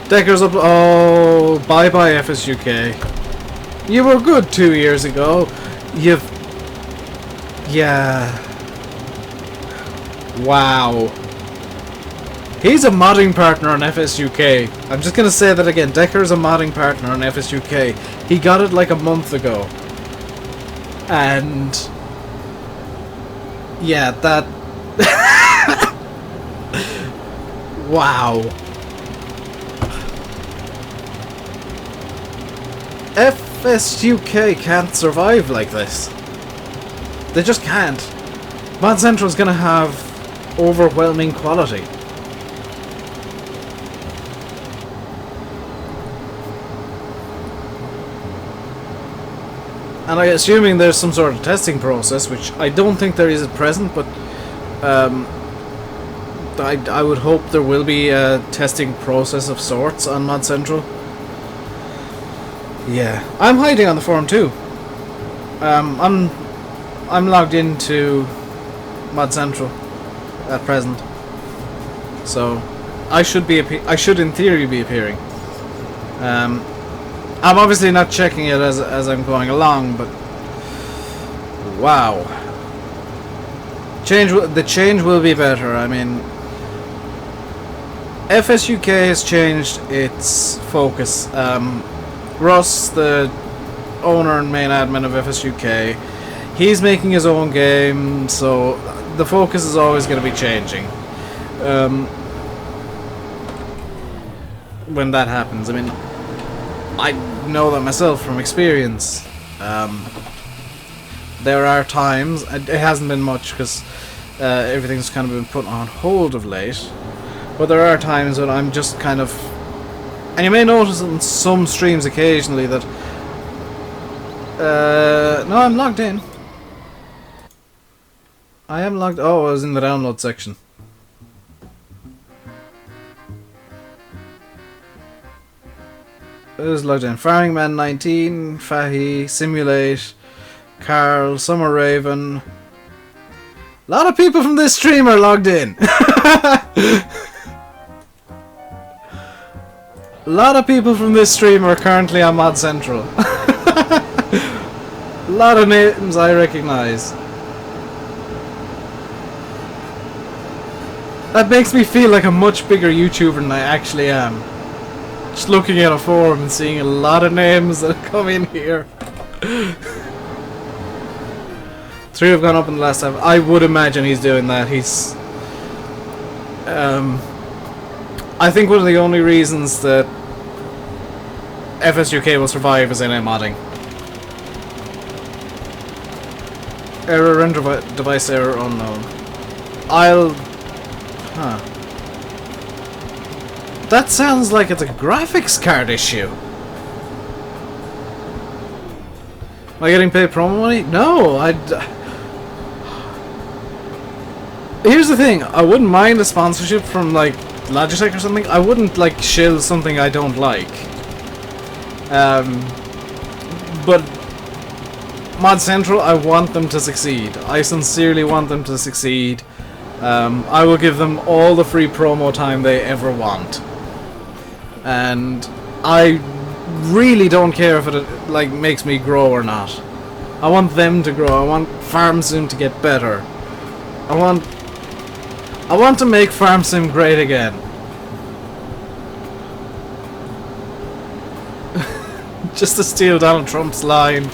Decker's up. Oh, bye bye FSUK. You were good 2 years ago. Yeah. Wow. He's a modding partner on FSUK. I'm just gonna say that again. Decker's a modding partner on FSUK. He got it like a month ago. And yeah, that wow. FSUK can't survive like this. They just can't. Mod Central's gonna have overwhelming quality. And I'm assuming there's some sort of testing process, which I don't think there is at present, but I would hope there will be a testing process of sorts on Mod Central. Yeah, I'm hiding on the forum too. I'm logged into Mod Central at present, so I should in theory be appearing. I'm obviously not checking it as I'm going along, but wow, the change will be better. I mean, FSUK has changed its focus. Russ, the owner and main admin of FSUK, he's making his own game, so the focus is always going to be changing. When that happens, I mean, I know that myself from experience. There are times, it hasn't been much because everything's kind of been put on hold of late, but there are times when I'm just kind of, and you may notice in some streams occasionally that no, I'm logged in. I am logged. Oh, I was in the download section. It was logged in. Farming Man 19, Fahy, Simulate, Carl, Summer Raven. A lot of people from this stream are logged in. A lot of people from this stream are currently on Mod Central. A lot of names I recognise. That makes me feel like a much bigger YouTuber than I actually am. Just looking at a forum and seeing a lot of names that come in here. 3 have gone up in the last time. I would imagine he's doing that. He's... I think one of the only reasons that FSUK will survive is NA modding. Error, render device error unknown. Huh. That sounds like it's a graphics card issue. Am I getting paid promo money? No, here's the thing, I wouldn't mind a sponsorship from like Logitech or something. I wouldn't like shill something I don't like. But Mod Central, I want them to succeed. I sincerely want them to succeed. I will give them all the free promo time they ever want. And I really don't care if it like makes me grow or not. I want them to grow. I want Farm Sim to get better. I want to make Farm Sim great again. Just to steal Donald Trump's line.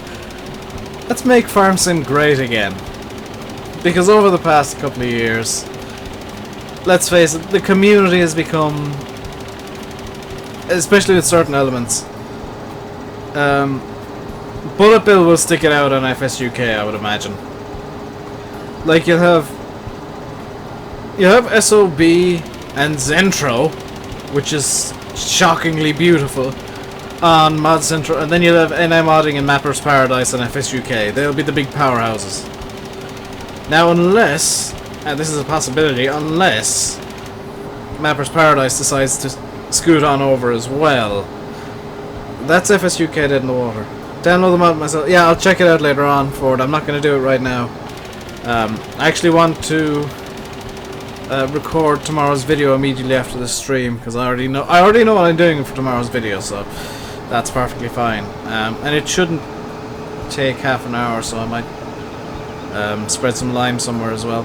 Let's make Farm Sim great again. Because over the past couple of years, let's face it, the community has become, especially with certain elements, Bullet Bill will stick it out on FSUK, I would imagine. Like you have SOB and Zentro, which is shockingly beautiful, on Mod Central, and then you'll have NI Modding and Mapper's Paradise on FSUK. They'll be the big powerhouses. Now, unless, and this is a possibility, unless Mapper's Paradise decides to scoot on over as well, that's FSUK dead in the water. Download the mod myself. Yeah, I'll check it out later on for it. I'm not going to do it right now. I actually want to record tomorrow's video immediately after the stream because I already know what I'm doing for tomorrow's video, so that's perfectly fine. And it shouldn't take half an hour, so I might spread some lime somewhere as well.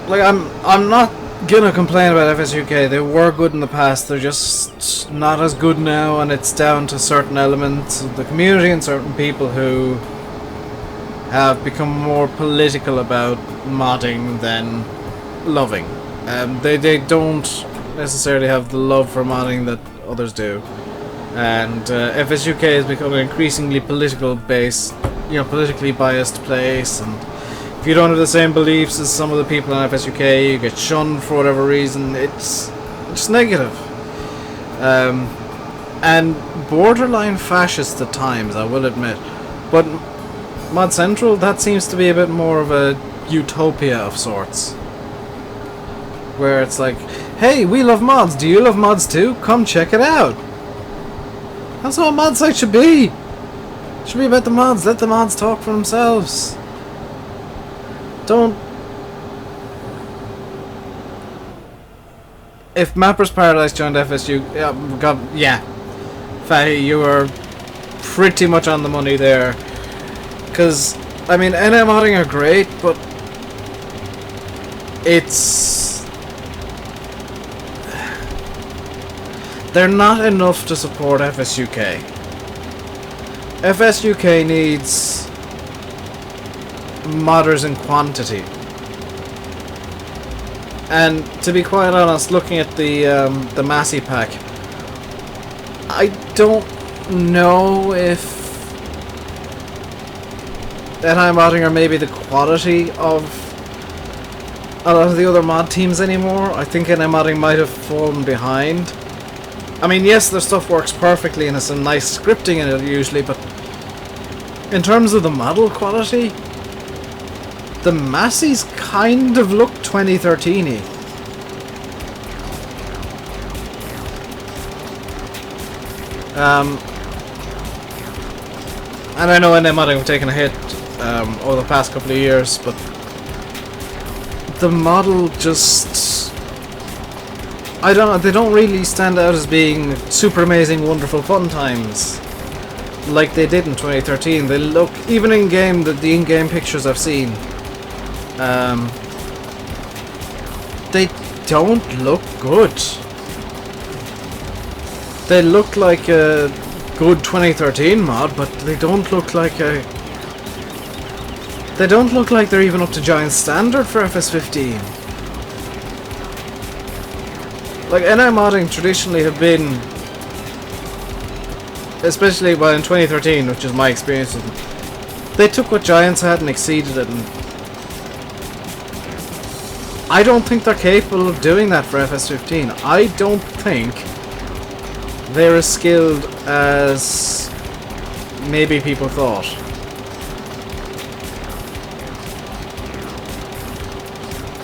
Like I'm not gonna complain about FSUK. They were good in the past. They're just not as good now, and it's down to certain elements of the community and certain people who have become more political about modding than loving. They don't necessarily have the love for modding that others do. And FSUK has become an increasingly politically biased place, and if you don't have the same beliefs as some of the people in FSUK, you get shunned for whatever reason. It's just negative. and borderline fascist at times, I will admit. But Mod Central, that seems to be a bit more of a utopia of sorts, where it's like, hey, we love mods, do you love mods too? Come check it out. That's what a mod site should be. It should be about the mods. Let the mods talk for themselves. Don't... If Mapper's Paradise joined FSU, yeah, Fatty, you were pretty much on the money there. Because, I mean, NM modding are great, but it's... they're not enough to support FSUK. FSUK needs modders in quantity. And to be quite honest, looking at the Massey pack, I don't know if anti-modding are maybe the quality of a lot of the other mod teams anymore. I think anti-modding might have fallen behind. I mean, yes, their stuff works perfectly and there's some nice scripting in it usually, but in terms of the model quality, the Masseys kind of look 2013-y. And I know NM-modding have taken a hit over the past couple of years, but the model just... I don't know, they don't really stand out as being super amazing, wonderful fun times like they did in 2013. They look, even in game, the in-game pictures I've seen, they don't look good. They look like a good 2013 mod, but they don't look like a... They don't look like they're even up to Giant standard for FS15. Like, NI modding traditionally have been, especially well in 2013, which is my experience with them, they took what Giants had and exceeded it, and I don't think they're capable of doing that for FS15. I don't think they're as skilled as maybe people thought.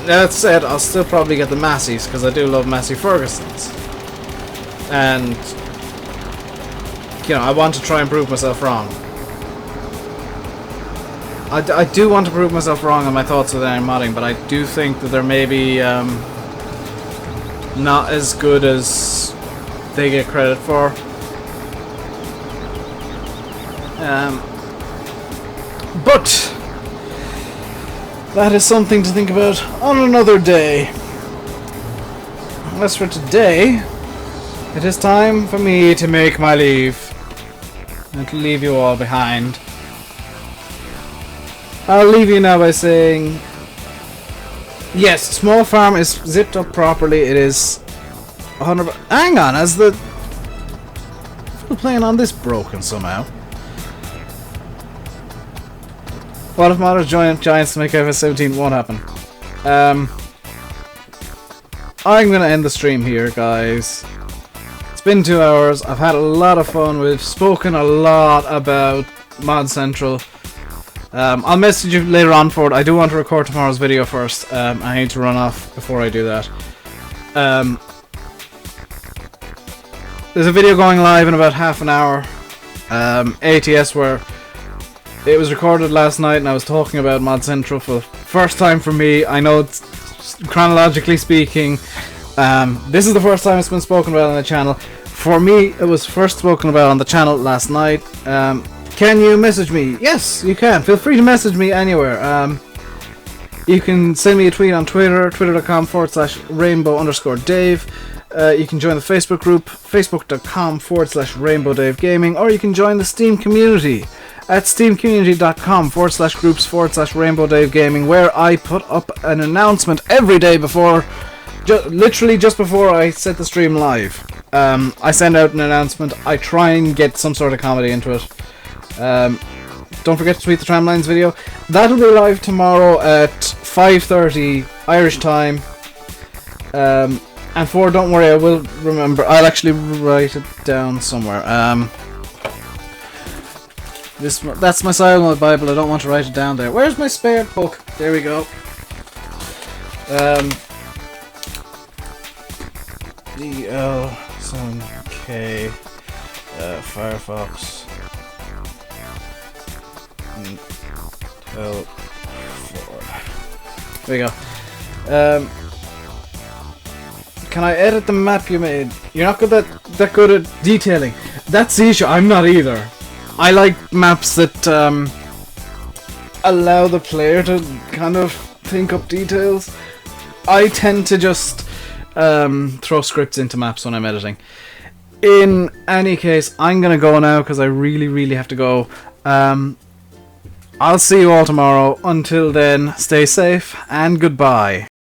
That said, I'll still probably get the Masseys, because I do love Massey Fergusons. And, you know, I want to try and prove myself wrong. I do want to prove myself wrong on my thoughts with NI modding, but I do think that they're maybe not as good as they get credit for. But that is something to think about on another day. As for today, it is time for me to make my leave and to leave you all behind. I'll leave you now by saying, yes, small farm is zipped up properly. It is 100%. Hang on, as the playing on this broken somehow. What if modders join Giants to make FS17 won't happen? I'm gonna end the stream here, guys. It's been 2 hours. I've had a lot of fun. We've spoken a lot about Mod Central. I'll message you later on for it. I do want to record tomorrow's video first. I need to run off before I do that. There's a video going live in about half an hour. ATS, where it was recorded last night and I was talking about Mod Central for the first time for me. I know it's, chronologically speaking, this is the first time it's been spoken about on the channel. For me, it was first spoken about on the channel last night. Can you message me? Yes, you can. Feel free to message me anywhere. You can send me a tweet on Twitter, twitter.com/rainbow_Dave. You can join the Facebook group, facebook.com/RainbowDave Gaming, or you can join the Steam community at steamcommunity.com/groups/RainbowDave Gaming, where I put up an announcement every day before, literally just before I set the stream live. I send out an announcement. I try and get some sort of comedy into it. Don't forget to tweet the Tramlines video. That'll be live tomorrow at 5:30 Irish time. And 4, don't worry, I will remember. I'll actually write it down somewhere. That's my side of my Bible. I don't want to write it down there. Where's my spare book? There we go. DL7K Firefox Intel 4. There we go. Can I edit the map you made? You're not that good at detailing. That's the issue. I'm not either. I like maps that allow the player to kind of think up details. I tend to just throw scripts into maps when I'm editing. In any case, I'm gonna go now because I really have to go. I'll see you all tomorrow. Until then, stay safe and goodbye.